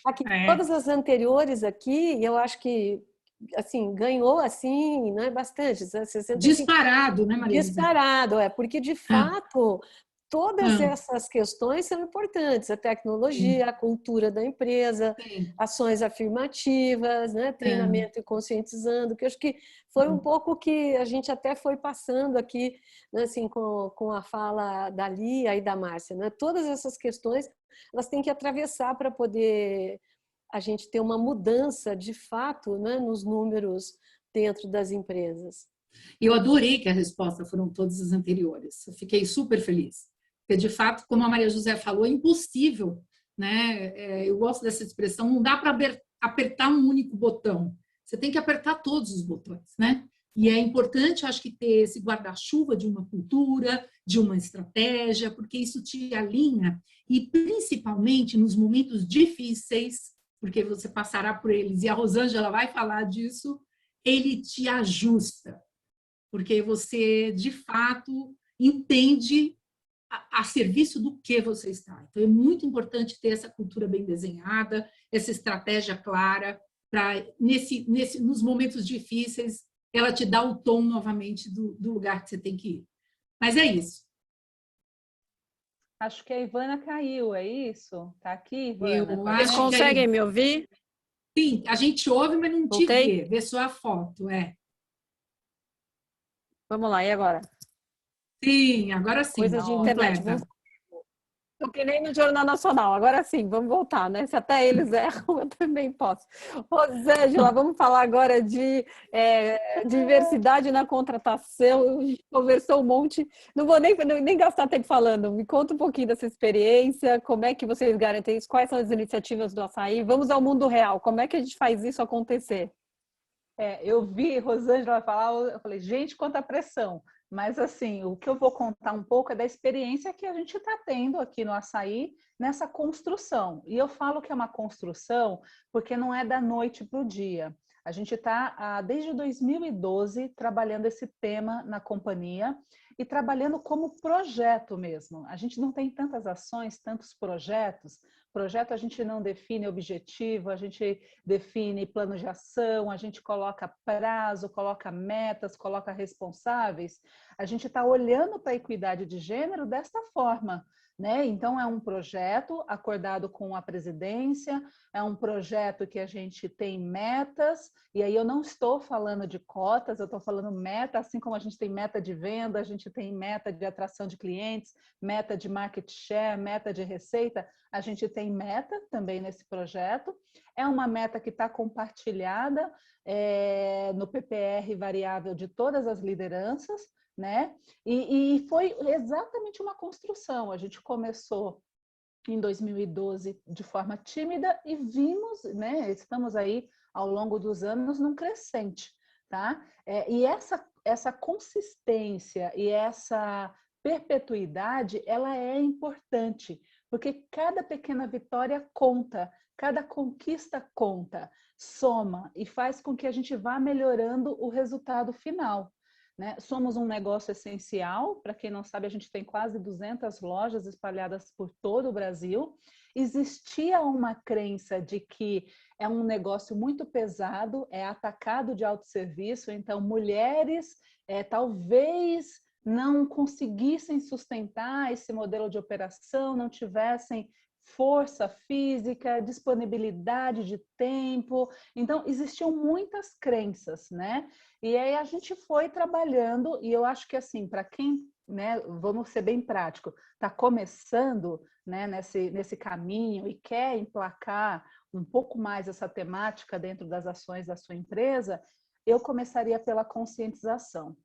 Aqui, todas as anteriores aqui, eu acho que assim, ganhou assim, né, bastante. 65, disparado, né, Maria? Disparado, porque de fato todas essas questões são importantes, a tecnologia, a cultura da empresa, ações afirmativas, né, treinamento e conscientizando, que eu acho que foi um pouco que a gente até foi passando aqui, né, assim, com a fala da Lia e da Márcia, né? Todas essas questões elas têm que atravessar para poder a gente ter uma mudança de fato, né, nos números dentro das empresas. Eu adorei que a resposta foram todas as anteriores. Eu fiquei super feliz. Porque, de fato, como a Maria José falou, é impossível, né? Eu gosto dessa expressão, não dá para apertar um único botão. Você tem que apertar todos os botões, né? E é importante, acho que, ter esse guarda-chuva de uma cultura, de uma estratégia, porque isso te alinha e, principalmente, nos momentos difíceis, porque você passará por eles, e a Rosângela vai falar disso, ele te ajusta, porque você, de fato, entende a serviço do que você está. Então, é muito importante ter essa cultura bem desenhada, essa estratégia clara, para, nos momentos difíceis, ela te dá o tom novamente do lugar que você tem que ir. Mas é isso. Acho que a Ivana caiu, é isso? Está aqui, Ivana? Vocês conseguem me ouvir? Sim, a gente ouve, mas não te vê só a foto, Vamos lá, e agora? Sim, agora sim. Coisa de internet. Estou que nem no Jornal Nacional. Agora sim, vamos voltar, né? Se até eles erram, eu também posso. Rosângela, vamos falar agora de diversidade na contratação. A gente conversou um monte. Não vou nem gastar tempo falando. Me conta um pouquinho dessa experiência. Como é que vocês garantem isso? Quais são as iniciativas do Açaí? Vamos ao mundo real. Como é que a gente faz isso acontecer? Eu vi Rosângela falar, eu falei, gente, quanta pressão. Mas, assim, o que eu vou contar um pouco é da experiência que a gente está tendo aqui no Açaí nessa construção. E eu falo que é uma construção porque não é da noite para o dia. A gente está, desde 2012, trabalhando esse tema na companhia e trabalhando como projeto mesmo. A gente não tem tantas ações, tantos projetos. Projeto a gente não define objetivo, a gente define plano de ação, a gente coloca prazo, coloca metas, coloca responsáveis. A gente está olhando para a equidade de gênero desta forma. né? Então, é um projeto acordado com a presidência, é um projeto que a gente tem metas, e aí eu não estou falando de cotas, eu estou falando meta, assim como a gente tem meta de venda, a gente tem meta de atração de clientes, meta de market share, meta de receita, a gente tem meta também nesse projeto. É uma meta que está compartilhada no PPR variável de todas as lideranças, né? E foi exatamente uma construção. A gente começou em 2012 de forma tímida e vimos, né? Estamos aí ao longo dos anos num crescente, tá? E essa consistência e essa perpetuidade, ela é importante, porque cada pequena vitória conta, cada conquista conta, soma e faz com que a gente vá melhorando o resultado final. Né? Somos um negócio essencial, para quem não sabe, a gente tem quase 200 lojas espalhadas por todo o Brasil. Existia uma crença de que é um negócio muito pesado, é atacado de autosserviço, então mulheres talvez não conseguissem sustentar esse modelo de operação, não tivessem força física, disponibilidade de tempo. Então, existiam muitas crenças, né? E aí a gente foi trabalhando, e eu acho que assim, para quem, né, vamos ser bem prático, está começando, né, nesse caminho e quer emplacar um pouco mais essa temática dentro das ações da sua empresa, eu começaria pela conscientização.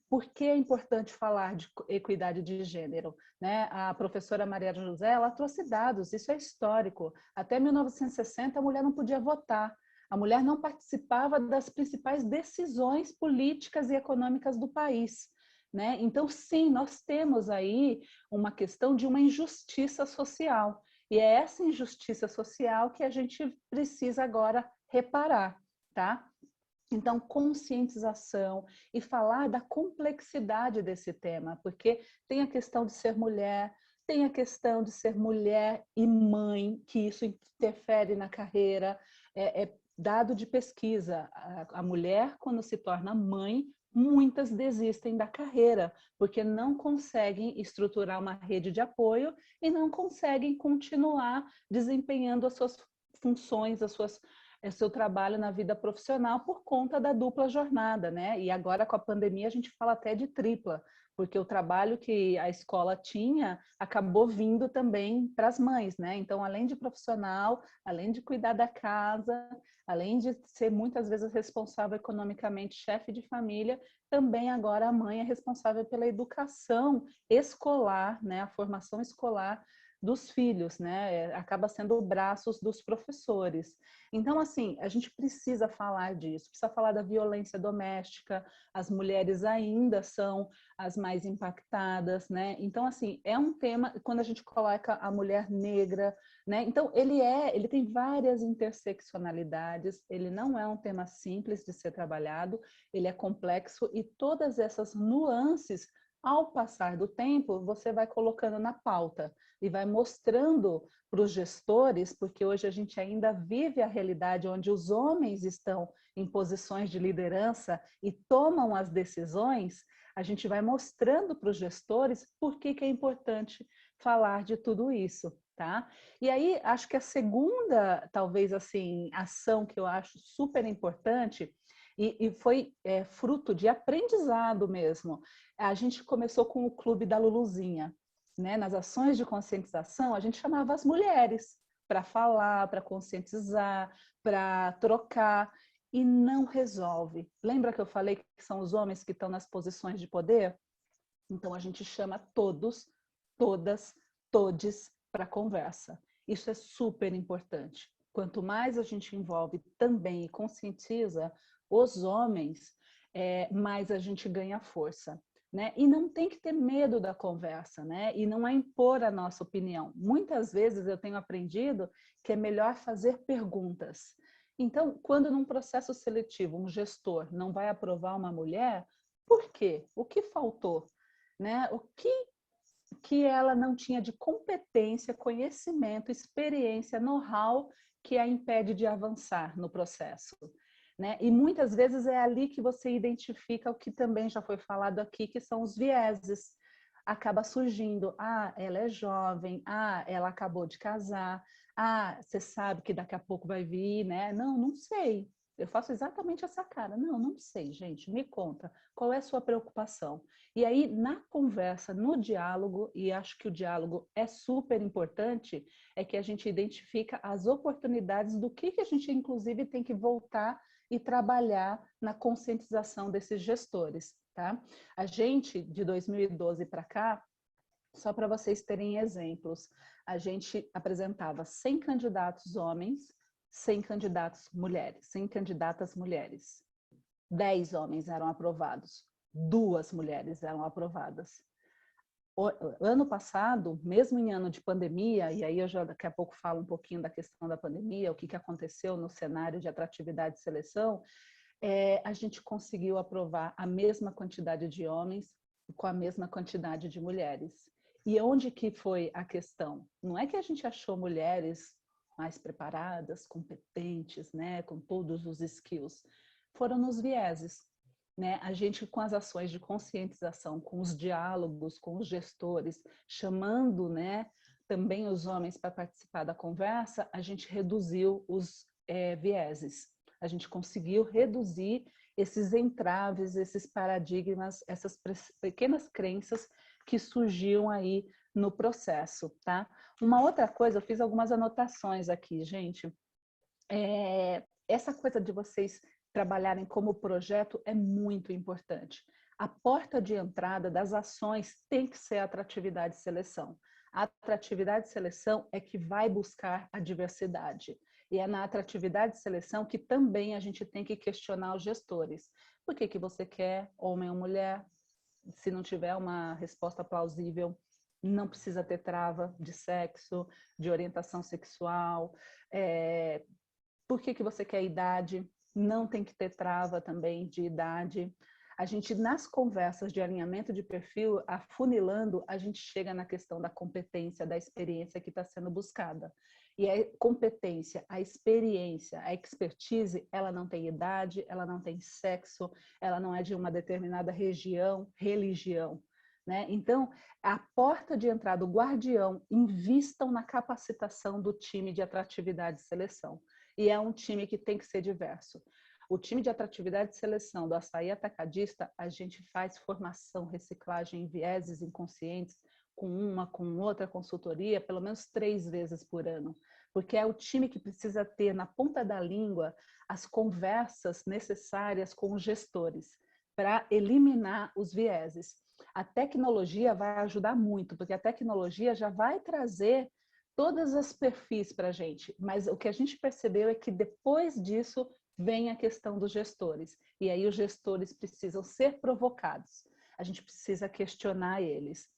Por que é importante falar de equidade de gênero? Né? A professora Maria José, ela trouxe dados, isso é histórico. Até 1960, a mulher não podia votar. A mulher não participava das principais decisões políticas e econômicas do país. Né? Então, sim, nós temos aí uma questão de uma injustiça social. E é essa injustiça social que a gente precisa agora reparar, tá? Então, conscientização e falar da complexidade desse tema, porque tem a questão de ser mulher, tem a questão de ser mulher e mãe, que isso interfere na carreira. É dado de pesquisa, a mulher, quando se torna mãe, muitas desistem da carreira, porque não conseguem estruturar uma rede de apoio e não conseguem continuar desempenhando as suas funções, seu trabalho na vida profissional por conta da dupla jornada, né? E agora com a pandemia a gente fala até de tripla, porque o trabalho que a escola tinha acabou vindo também para as mães, né? Então, além de profissional, além de cuidar da casa, além de ser muitas vezes responsável economicamente, chefe de família, também agora a mãe é responsável pela educação escolar, né? A formação escolar dos filhos, né? Acaba sendo braços dos professores. Então, assim, a gente precisa falar disso, precisa falar da violência doméstica, as mulheres ainda são as mais impactadas, né? Então, assim, é um tema, quando a gente coloca a mulher negra, né? Então, ele tem várias interseccionalidades, ele não é um tema simples de ser trabalhado, ele é complexo e todas essas nuances, ao passar do tempo, você vai colocando na pauta e vai mostrando para os gestores, porque hoje a gente ainda vive a realidade onde os homens estão em posições de liderança e tomam as decisões, a gente vai mostrando para os gestores por que é importante falar de tudo isso, tá? E aí, acho que a segunda, talvez assim, ação que eu acho super importante, e foi fruto de aprendizado mesmo, a gente começou com o Clube da Luluzinha. Né? Nas ações de conscientização, a gente chamava as mulheres para falar, para conscientizar, para trocar, e não resolve. Lembra que eu falei que são os homens que estão nas posições de poder? Então, a gente chama todos, todas, todes para conversa. Isso é super importante. Quanto mais a gente envolve também e conscientiza os homens, mais a gente ganha força. Né? E não tem que ter medo da conversa, né? E não é impor a nossa opinião. Muitas vezes eu tenho aprendido que é melhor fazer perguntas. Então, quando num processo seletivo um gestor não vai aprovar uma mulher, por quê? O que faltou? Né? O que ela não tinha de competência, conhecimento, experiência, know-how que a impede de avançar no processo? Né? E muitas vezes é ali que você identifica o que também já foi falado aqui, que são os vieses. acaba surgindo, ela é jovem, ela acabou de casar, você sabe que daqui a pouco vai vir, né? Não, não sei. Eu faço exatamente essa cara. Não, não sei, gente, me conta, qual é a sua preocupação? E aí, na conversa, no diálogo, e acho que o diálogo é super importante, é que a gente identifica as oportunidades do que a gente, inclusive, tem que voltar e trabalhar na conscientização desses gestores, tá? A gente, de 2012 para cá, só para vocês terem exemplos, a gente apresentava 100 candidatos homens, 100 candidatos mulheres, 100 candidatas mulheres. 10 homens eram aprovados, 2 mulheres eram aprovadas. Ano passado, mesmo em ano de pandemia, e aí eu já daqui a pouco falo um pouquinho da questão da pandemia, o que aconteceu no cenário de atratividade e seleção, a gente conseguiu aprovar a mesma quantidade de homens com a mesma quantidade de mulheres. E onde que foi a questão? Não é que a gente achou mulheres mais preparadas, competentes, né, com todos os skills. Foram nos vieses. Né? A gente, com as ações de conscientização, com os diálogos, com os gestores, chamando, né, também os homens para participar da conversa, a gente reduziu os vieses. A gente conseguiu reduzir esses entraves, esses paradigmas, essas pequenas crenças que surgiam aí no processo, tá? Uma outra coisa, eu fiz algumas anotações aqui, gente. Essa coisa de vocês trabalharem como projeto é muito importante. A porta de entrada das ações tem que ser a atratividade e seleção. A atratividade e seleção é que vai buscar a diversidade. E é na atratividade e seleção que também a gente tem que questionar os gestores. Por que você quer homem ou mulher? Se não tiver uma resposta plausível, não precisa ter trava de sexo, de orientação sexual. Por que você quer idade? Não tem que ter trava também de idade. A gente, nas conversas de alinhamento de perfil, afunilando, a gente chega na questão da competência, da experiência que está sendo buscada. E a competência, a experiência, a expertise, ela não tem idade, ela não tem sexo, ela não é de uma determinada região, religião. Né? Então, a porta de entrada, o guardião, invistam na capacitação do time de atratividade e seleção. E é um time que tem que ser diverso. O time de atratividade e seleção do Açaí Atacadista, a gente faz formação, reciclagem em vieses inconscientes com outra consultoria, pelo menos 3 vezes por ano. Porque é o time que precisa ter na ponta da língua as conversas necessárias com os gestores para eliminar os vieses. A tecnologia vai ajudar muito, porque a tecnologia já vai trazer todas as perfis para a gente, mas o que a gente percebeu é que depois disso vem a questão dos gestores, e aí os gestores precisam ser provocados, a gente precisa questionar eles.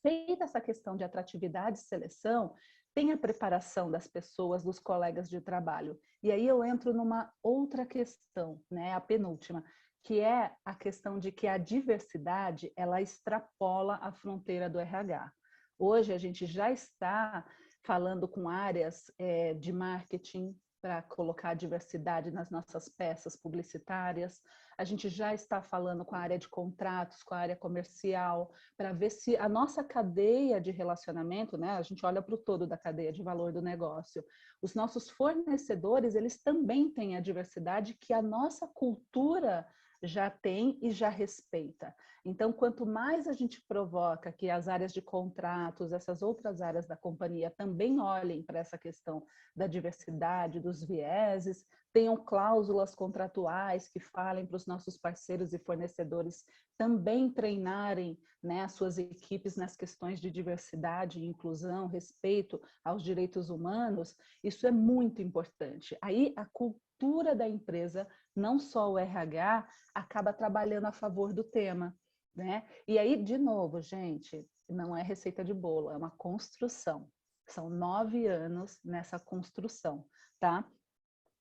Feita essa questão de atratividade e seleção, tem a preparação das pessoas, dos colegas de trabalho, e aí eu entro numa outra questão, né, a penúltima, que é a questão de que a diversidade, ela extrapola a fronteira do RH. Hoje a gente já está falando com áreas de marketing para colocar a diversidade nas nossas peças publicitárias. A gente já está falando com a área de contratos, com a área comercial, para ver se a nossa cadeia de relacionamento, né, a gente olha para o todo da cadeia de valor do negócio. Os nossos fornecedores, eles também têm a diversidade que a nossa cultura já tem e já respeita. Então, quanto mais a gente provoca que as áreas de contratos, essas outras áreas da companhia também olhem para essa questão da diversidade, dos vieses, tenham cláusulas contratuais que falem para os nossos parceiros e fornecedores também treinarem, né, as suas equipes nas questões de diversidade e inclusão, respeito aos direitos humanos, isso é muito importante. Aí a cultura da empresa, não só o RH, acaba trabalhando a favor do tema, né? E aí, de novo, gente, não é receita de bolo, é uma construção. São 9 anos nessa construção, tá?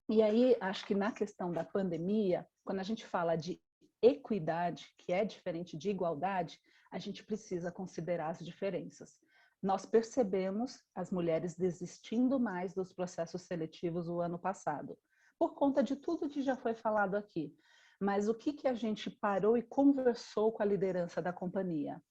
E aí, acho que na questão da pandemia, quando a gente fala de equidade, que é diferente de igualdade, a gente precisa considerar as diferenças. Nós percebemos as mulheres desistindo mais dos processos seletivos o ano passado, por conta de tudo que já foi falado aqui. Mas o que a gente parou e conversou com a liderança da companhia?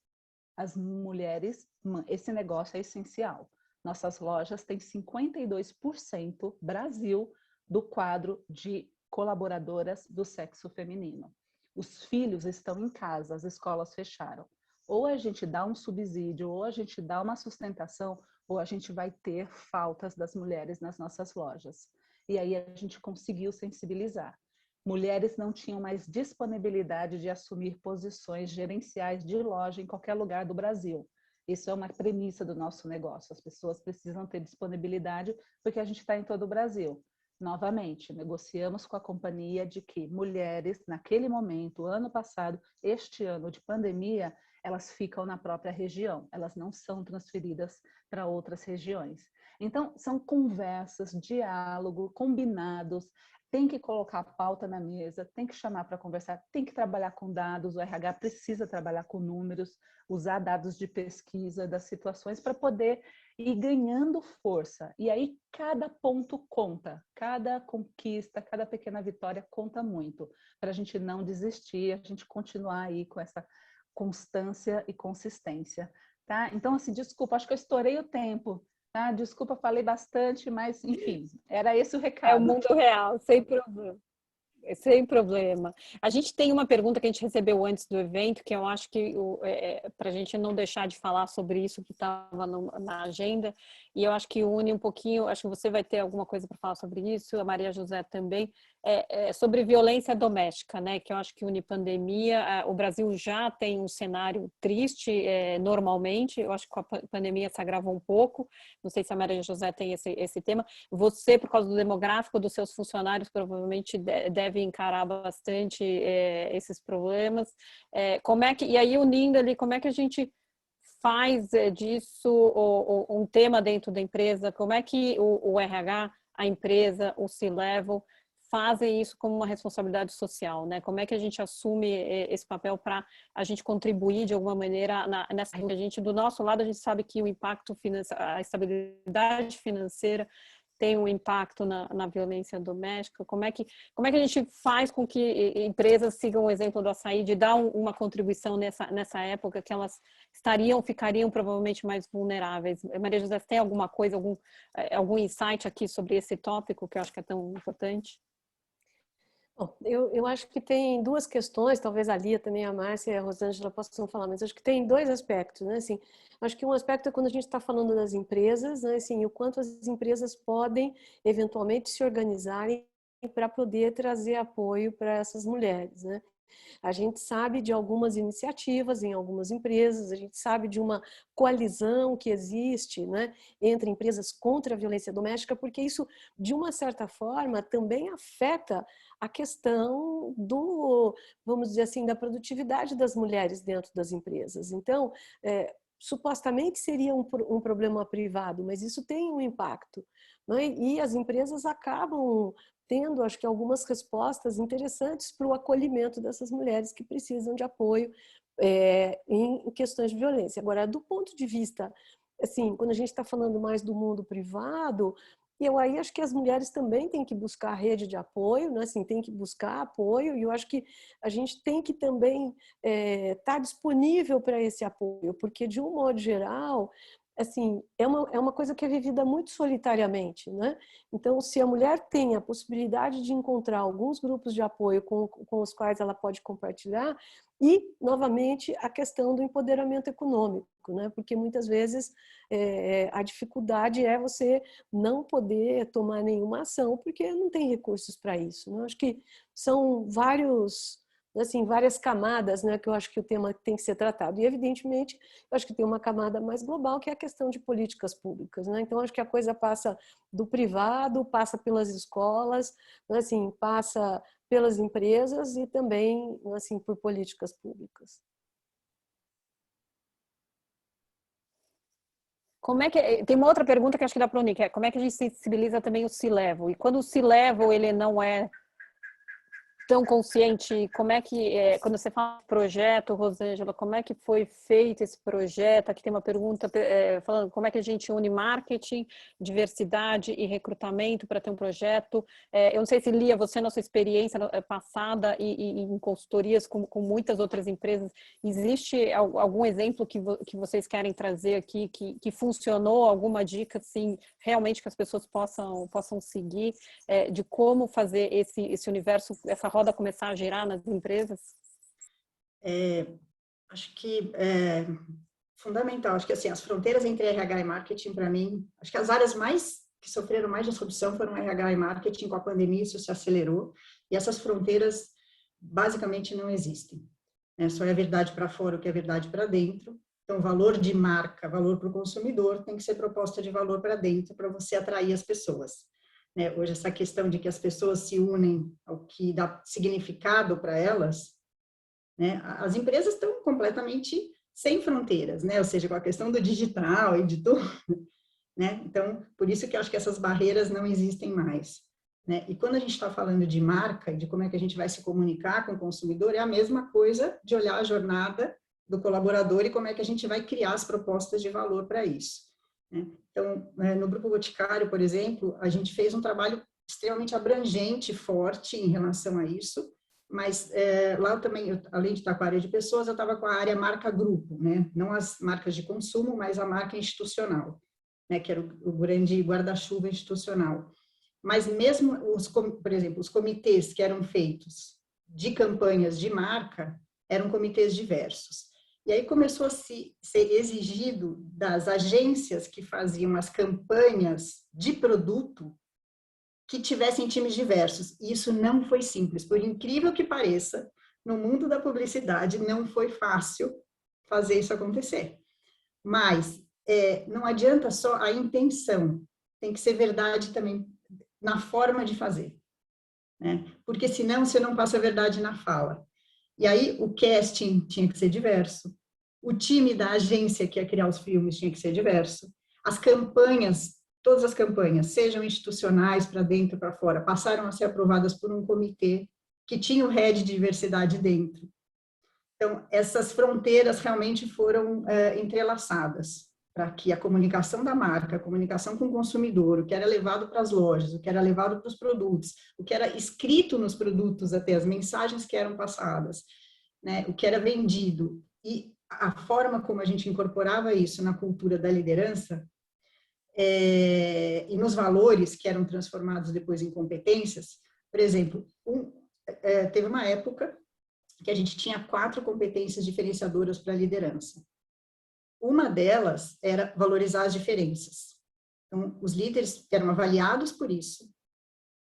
as mulheres, esse negócio é essencial. Nossas lojas têm 52% Brasil do quadro de colaboradoras do sexo feminino. Os filhos estão em casa, as escolas fecharam. Ou a gente dá um subsídio, ou a gente dá uma sustentação, ou a gente vai ter faltas das mulheres nas nossas lojas. E aí a gente conseguiu sensibilizar. Mulheres não tinham mais disponibilidade de assumir posições gerenciais de loja em qualquer lugar do Brasil. Isso é uma premissa do nosso negócio. As pessoas precisam ter disponibilidade porque a gente está em todo o Brasil. Novamente, negociamos com a companhia de que mulheres, naquele momento, ano passado, este ano de pandemia, elas ficam na própria região. Elas não são transferidas para outras regiões. Então, são conversas, diálogo, combinados. Tem que colocar a pauta na mesa, tem que chamar para conversar, tem que trabalhar com dados, o RH precisa trabalhar com números, usar dados de pesquisa das situações para poder ir ganhando força. E aí cada ponto conta, cada conquista, cada pequena vitória conta muito, para a gente não desistir, a gente continuar aí com essa constância e consistência. Tá? Então, assim, desculpa, acho que eu estourei o tempo. Ah, desculpa, falei bastante, mas enfim, era esse o recado. É o mundo real, sem problema. Sem problema. A gente tem uma pergunta que a gente recebeu antes do evento, que eu acho que para a gente não deixar de falar sobre isso que estava na agenda, e eu acho que une um pouquinho, acho que você vai ter alguma coisa para falar sobre isso, a Maria José também, sobre violência doméstica, né? Que eu acho que une pandemia, o Brasil já tem um cenário triste normalmente, eu acho que com a pandemia se agravou um pouco, não sei se a Maria José tem esse tema. Você, por causa do demográfico dos seus funcionários, provavelmente deve encarar bastante esses problemas. E aí, unindo ali, como é que a gente faz disso um tema dentro da empresa? Como é que o RH, a empresa, o C-Level fazem isso como uma responsabilidade social, né? Como é que a gente assume esse papel para a gente contribuir de alguma maneira nessa a gente, do nosso lado, a gente sabe que o impacto financeiro, a estabilidade financeira tem um impacto na violência doméstica. Como é que a gente faz com que empresas sigam o exemplo do Assaí de dar uma contribuição nessa época que elas ficariam provavelmente mais vulneráveis? Maria José, tem alguma coisa, algum insight aqui sobre esse tópico que eu acho que é tão importante? Bom, eu acho que tem duas questões, talvez a Lia também, a Márcia e a Rosângela possam falar, mas acho que tem dois aspectos, né? Assim, acho que um aspecto é quando a gente está falando das empresas, né? Assim, o quanto as empresas podem eventualmente se organizarem para poder trazer apoio para essas mulheres, né? A gente sabe de algumas iniciativas em algumas empresas, a gente sabe de uma coalizão que existe, né, entre empresas contra a violência doméstica, porque isso, de uma certa forma, também afeta a questão vamos dizer assim, da produtividade das mulheres dentro das empresas. Então, supostamente seria um problema privado, mas isso tem um impacto, né? E as empresas acabam tendo, acho que, algumas respostas interessantes para o acolhimento dessas mulheres que precisam de apoio em questões de violência. Agora, do ponto de vista, assim, quando a gente está falando mais do mundo privado, eu aí acho que as mulheres também têm que buscar rede de apoio, né? Assim, tem que buscar apoio, e eu acho que a gente tem que também estar disponível para esse apoio, porque, de um modo geral, assim, é uma coisa que é vivida muito solitariamente, né? Então, se a mulher tem a possibilidade de encontrar alguns grupos de apoio com os quais ela pode compartilhar, e, novamente, a questão do empoderamento econômico, né? Porque muitas vezes a dificuldade é você não poder tomar nenhuma ação, porque não tem recursos para isso, né? Acho que são várias camadas, né, que eu acho que o tema tem que ser tratado. E, evidentemente, eu acho que tem uma camada mais global, que é a questão de políticas públicas, né? Então, acho que a coisa passa do privado, passa pelas escolas, né, assim, passa pelas empresas e também, assim, por políticas públicas. Tem uma outra pergunta que acho que dá para unir, que é como é que a gente sensibiliza também o C-Level? E quando o C-Level ele não é tão consciente? Como é que, quando você fala de projeto, Rosângela, como é que foi feito esse projeto? Aqui tem uma pergunta falando como é que a gente une marketing, diversidade e recrutamento para ter um projeto. Eu não sei se, Lia, você, na sua experiência passada e em consultorias com muitas outras empresas, existe algum exemplo que vocês querem trazer aqui que funcionou, alguma dica, assim, realmente que as pessoas possam seguir de como fazer esse universo, essa roda começar a girar nas empresas? Acho que é fundamental. Acho que assim, as fronteiras entre RH e marketing, para mim, acho que as áreas que sofreram mais disrupção foram RH e marketing. Com a pandemia isso se acelerou, e essas fronteiras basicamente não existem. Só é verdade para fora o que é verdade para dentro. Então, valor de marca, valor para o consumidor, tem que ser proposta de valor para dentro para você atrair as pessoas. Hoje, essa questão de que as pessoas se unem ao que dá significado para elas, as empresas estão completamente sem fronteiras, ou seja, com a questão do digital e de tudo. Então, por isso que eu acho que essas barreiras não existem mais. E quando a gente está falando de marca e de como é que a gente vai se comunicar com o consumidor, é a mesma coisa de olhar a jornada do colaborador e como é que a gente vai criar as propostas de valor para isso. Então, no Grupo Boticário, por exemplo, a gente fez um trabalho extremamente abrangente, forte em relação a isso, mas lá eu também, além de estar com a área de pessoas, eu estava com a área marca grupo, não as marcas de consumo, mas a marca institucional, que era o grande guarda-chuva institucional. Mas mesmo, por exemplo, os comitês que eram feitos de campanhas de marca eram comitês diversos. E aí começou a ser exigido das agências que faziam as campanhas de produto que tivessem times diversos. E isso não foi simples. Por incrível que pareça, no mundo da publicidade não foi fácil fazer isso acontecer. Mas não adianta só a intenção, tem que ser verdade também na forma de fazer, porque senão você não passa a verdade na fala. E aí o casting tinha que ser diverso, o time da agência que ia criar os filmes tinha que ser diverso, as campanhas, todas as campanhas, sejam institucionais, para dentro, para fora, passaram a ser aprovadas por um comitê que tinha o head de diversidade dentro. Então, essas fronteiras realmente foram entrelaçadas, para que a comunicação da marca, a comunicação com o consumidor, o que era levado para as lojas, o que era levado para os produtos, o que era escrito nos produtos até, as mensagens que eram passadas, o que era vendido, e a forma como a gente incorporava isso na cultura da liderança, e nos valores que eram transformados depois em competências. Por exemplo, teve uma época que a gente tinha 4 competências diferenciadoras para a liderança. Uma delas era valorizar as diferenças. Então, os líderes eram avaliados por isso,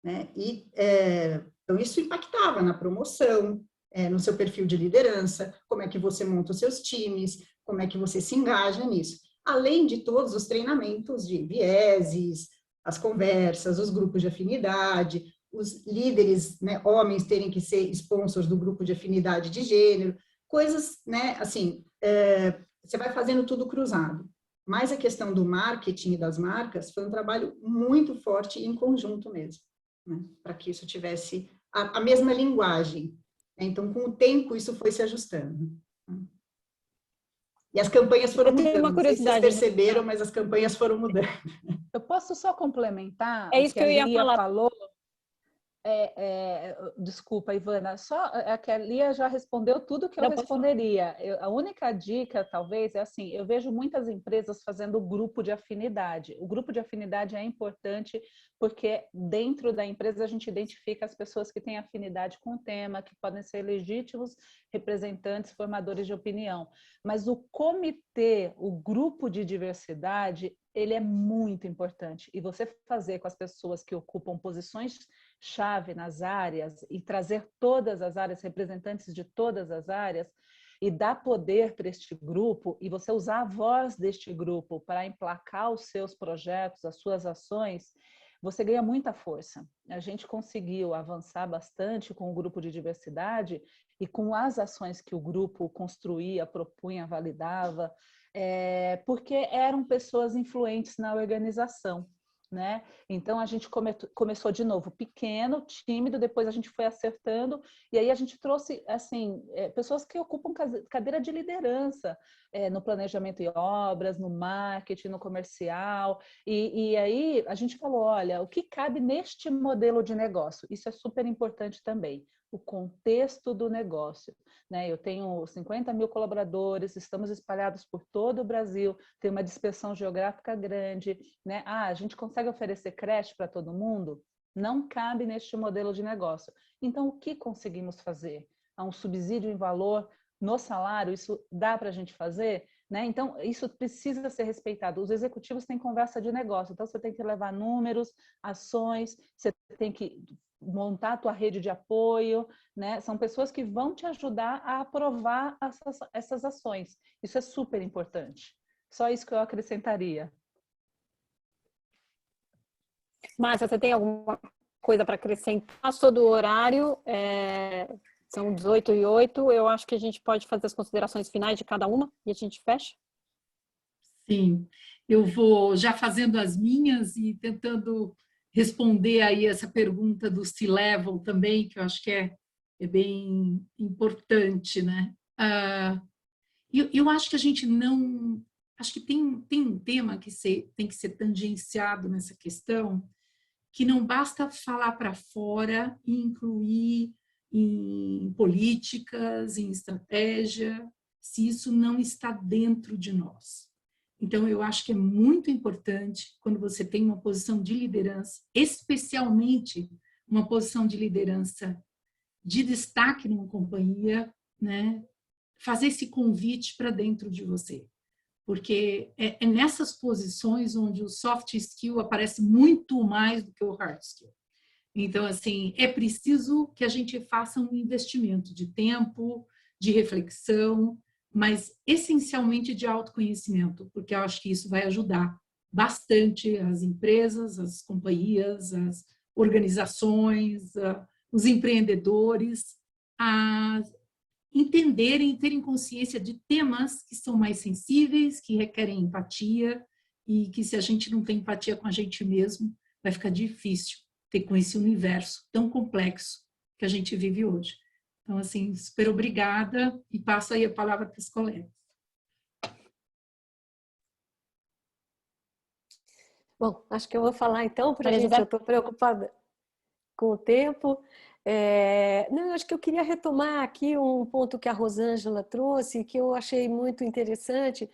então isso impactava na promoção, no seu perfil de liderança, como é que você monta os seus times, como é que você se engaja nisso. Além de todos os treinamentos de vieses, as conversas, os grupos de afinidade, os líderes, homens terem que ser sponsors do grupo de afinidade de gênero, coisas, assim, você vai fazendo tudo cruzado. Mas a questão do marketing e das marcas foi um trabalho muito forte em conjunto mesmo, para que isso tivesse a mesma linguagem. Então, com o tempo, isso foi se ajustando. E as campanhas foram mudando. Uma curiosidade, não sei se vocês perceberam, mas as campanhas foram mudando. Eu posso só complementar o que a eu ia Lia falar. falou? Desculpa, Ivana, só que a Lia já respondeu tudo que eu responderia. A única dica, talvez, é assim, eu vejo muitas empresas fazendo grupo de afinidade. O grupo de afinidade é importante porque dentro da empresa a gente identifica as pessoas que têm afinidade com o tema, que podem ser legítimos representantes, formadores de opinião. Mas o comitê, o grupo de diversidade, ele é muito importante. E você fazer com as pessoas que ocupam posições-chave nas áreas e trazer todas as áreas, representantes de todas as áreas, e dar poder para este grupo, e você usar a voz deste grupo para emplacar os seus projetos, as suas ações, você ganha muita força. A gente conseguiu avançar bastante com o grupo de diversidade e com as ações que o grupo construía, propunha, validava, porque eram pessoas influentes na organização. né? Então, a gente começou de novo pequeno, tímido, depois a gente foi acertando, e aí a gente trouxe, assim, pessoas que ocupam cadeira de liderança no planejamento e obras, no marketing, no comercial, e aí a gente falou, olha, o que cabe neste modelo de negócio? Isso é super importante também, o contexto do negócio, né? Eu tenho 50 mil colaboradores, estamos espalhados por todo o Brasil, tem uma dispersão geográfica grande, né? A gente consegue oferecer creche para todo mundo? Não cabe neste modelo de negócio. Então, o que conseguimos fazer? Há um subsídio em valor no salário, isso dá para a gente fazer? Né? Então, isso precisa ser respeitado. Os executivos têm conversa de negócio, então você tem que levar números, ações, você tem que montar a tua rede de apoio, né? São pessoas que vão te ajudar a aprovar essas ações. Isso é super importante. Só isso que eu acrescentaria. Márcia, você tem alguma coisa para acrescentar? Passou do horário, são 18h08, eu acho que a gente pode fazer as considerações finais de cada uma e a gente fecha. Sim, eu vou já fazendo as minhas e tentando responder aí essa pergunta do C-Level também, que eu acho que é bem importante, né? Eu acho que a gente não... Acho que tem um tema que tem que ser tangenciado nessa questão, que não basta falar para fora e incluir em políticas, em estratégia, se isso não está dentro de nós. Então, eu acho que é muito importante, quando você tem uma posição de liderança, especialmente uma posição de liderança de destaque numa companhia, né, fazer esse convite para dentro de você. Porque é nessas posições onde o soft skill aparece muito mais do que o hard skill. Então, assim, é preciso que a gente faça um investimento de tempo, de reflexão, mas essencialmente de autoconhecimento, porque eu acho que isso vai ajudar bastante as empresas, as companhias, as organizações, os empreendedores a entenderem e terem consciência de temas que são mais sensíveis, que requerem empatia e que, se a gente não tem empatia com a gente mesmo, vai ficar difícil ter com esse universo tão complexo que a gente vive hoje. Então, assim, super obrigada e passo aí a palavra para os colegas. Bom, acho que eu vou falar então para a gente, eu estou preocupada com o tempo. Não, eu acho que eu queria retomar aqui um ponto que a Rosângela trouxe, que eu achei muito interessante.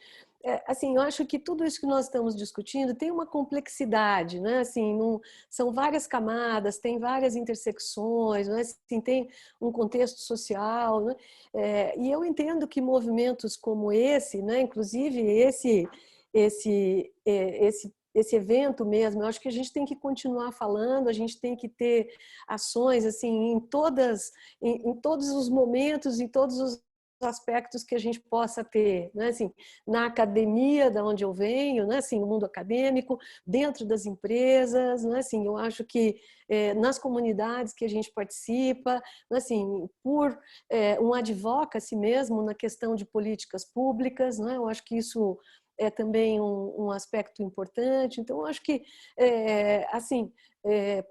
Assim, eu acho que tudo isso que nós estamos discutindo tem uma complexidade, né? Assim, são várias camadas, tem várias intersecções, né? Assim, tem um contexto social, né? E eu entendo que movimentos como esse, né? Inclusive esse evento mesmo, eu acho que a gente tem que continuar falando, a gente tem que ter ações assim em todos os momentos, em todos os aspectos que a gente possa ter, né? Assim, na academia, da onde eu venho, né? Assim, no mundo acadêmico, dentro das empresas, né? Assim, eu acho que nas comunidades que a gente participa, né? Assim, por um advocacy mesmo na questão de políticas públicas, né? Eu acho que isso é também um aspecto importante. Então, eu acho que,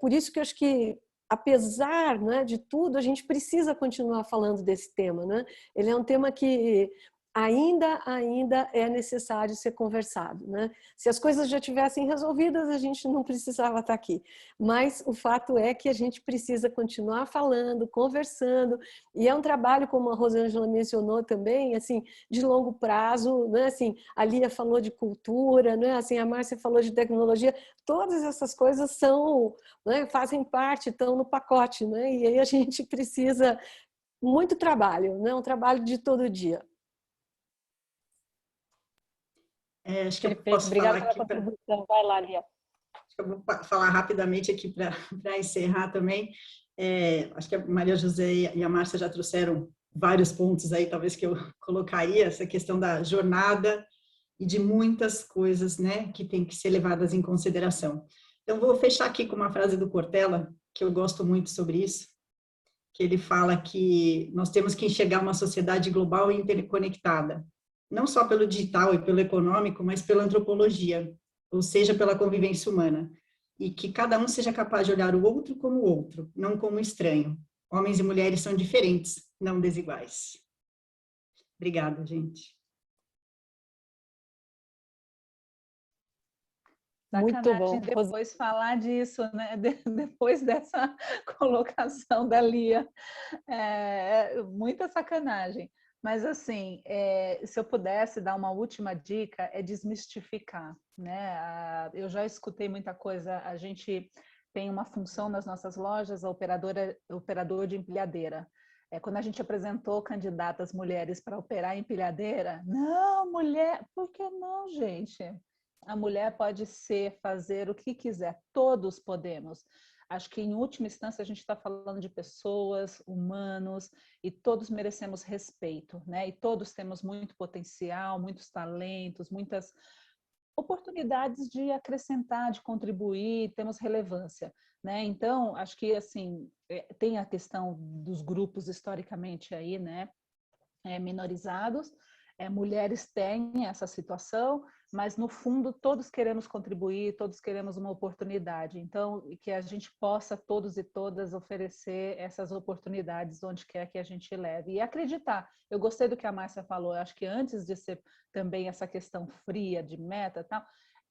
por isso que eu acho que, apesar, né, de tudo, a gente precisa continuar falando desse tema, né? Ele é um tema que ainda é necessário ser conversado, né? Se as coisas já tivessem resolvidas, a gente não precisava estar aqui. Mas o fato é que a gente precisa continuar falando, conversando, e é um trabalho, como a Rosângela mencionou também, assim, de longo prazo, né? Assim, a Lia falou de cultura, né? Assim, a Márcia falou de tecnologia, todas essas coisas são, né, fazem parte, estão no pacote, né? E aí a gente precisa muito trabalho, né? Um trabalho de todo dia. Acho que eu posso falar aqui Vai lá, Lia. Acho que eu vou falar rapidamente aqui para encerrar também. Acho que a Maria José e a Márcia já trouxeram vários pontos aí, talvez que eu colocaria, essa questão da jornada e de muitas coisas, né, que tem que ser levadas em consideração. Então, vou fechar aqui com uma frase do Cortella, que eu gosto muito sobre isso, que ele fala que nós temos que enxergar uma sociedade global e interconectada, não só pelo digital e pelo econômico, mas pela antropologia, ou seja, pela convivência humana. e que cada um seja capaz de olhar o outro como o outro, não como estranho. Homens e mulheres são diferentes, não desiguais. Obrigada, gente. Muito bom. Sacanagem depois falar disso, né? Depois dessa colocação da Lia. Muita sacanagem. Mas, assim, se eu pudesse dar uma última dica, é desmistificar, né? Eu já escutei muita coisa, a gente tem uma função nas nossas lojas, operador de empilhadeira. Quando a gente apresentou candidatas mulheres para operar empilhadeira, não, mulher, por que não, gente? A mulher pode fazer o que quiser, todos podemos. Acho que, em última instância, a gente está falando de pessoas, humanos, e todos merecemos respeito, né? E todos temos muito potencial, muitos talentos, muitas oportunidades de acrescentar, de contribuir, temos relevância, né? Então, acho que, assim, tem a questão dos grupos historicamente aí, né? Minorizados, mulheres têm essa situação, mas no fundo todos queremos contribuir, todos queremos uma oportunidade, então que a gente possa todos e todas oferecer essas oportunidades onde quer que a gente leve e acreditar. Eu gostei do que a Márcia falou, eu acho que antes de ser também essa questão fria de meta, tal,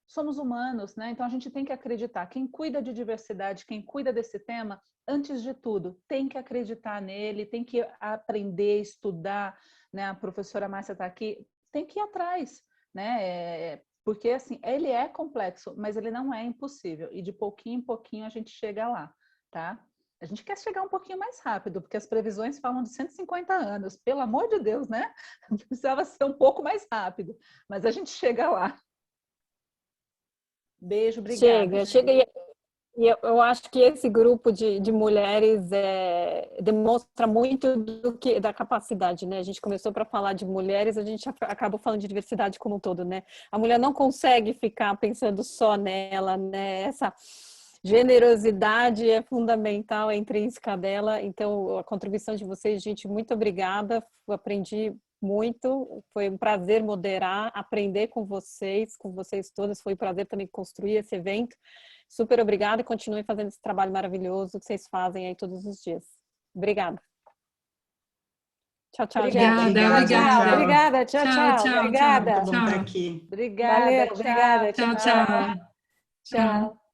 somos humanos, né? Então a gente tem que acreditar. Quem cuida de diversidade, quem cuida desse tema, antes de tudo, tem que acreditar nele, tem que aprender, estudar, né? A professora Márcia está aqui, tem que ir atrás, né? Porque assim, ele é complexo, mas ele não é impossível. E de pouquinho em pouquinho a gente chega lá, tá? A gente quer chegar um pouquinho mais rápido, porque as previsões falam de 150 anos. Pelo amor de Deus, né? Precisava ser um pouco mais rápido, mas a gente chega lá. Beijo, obrigada. Chega. E eu acho que esse grupo de mulheres demonstra muito da capacidade, né? A gente começou para falar de mulheres, a gente acabou falando de diversidade como um todo, né? A mulher não consegue ficar pensando só nela, né? Essa generosidade é fundamental, é intrínseca dela. Então, a contribuição de vocês, gente, muito obrigada. Eu aprendi muito, foi um prazer moderar, aprender com vocês todas. Foi um prazer também construir esse evento. Super obrigada e continuem fazendo esse trabalho maravilhoso que vocês fazem aí todos os dias. Obrigada. Tchau, tchau. Obrigada. Tchau, tchau. Obrigada. Muito bom estar aqui. Obrigada. Valeu, Obrigada. tchau. Tchau.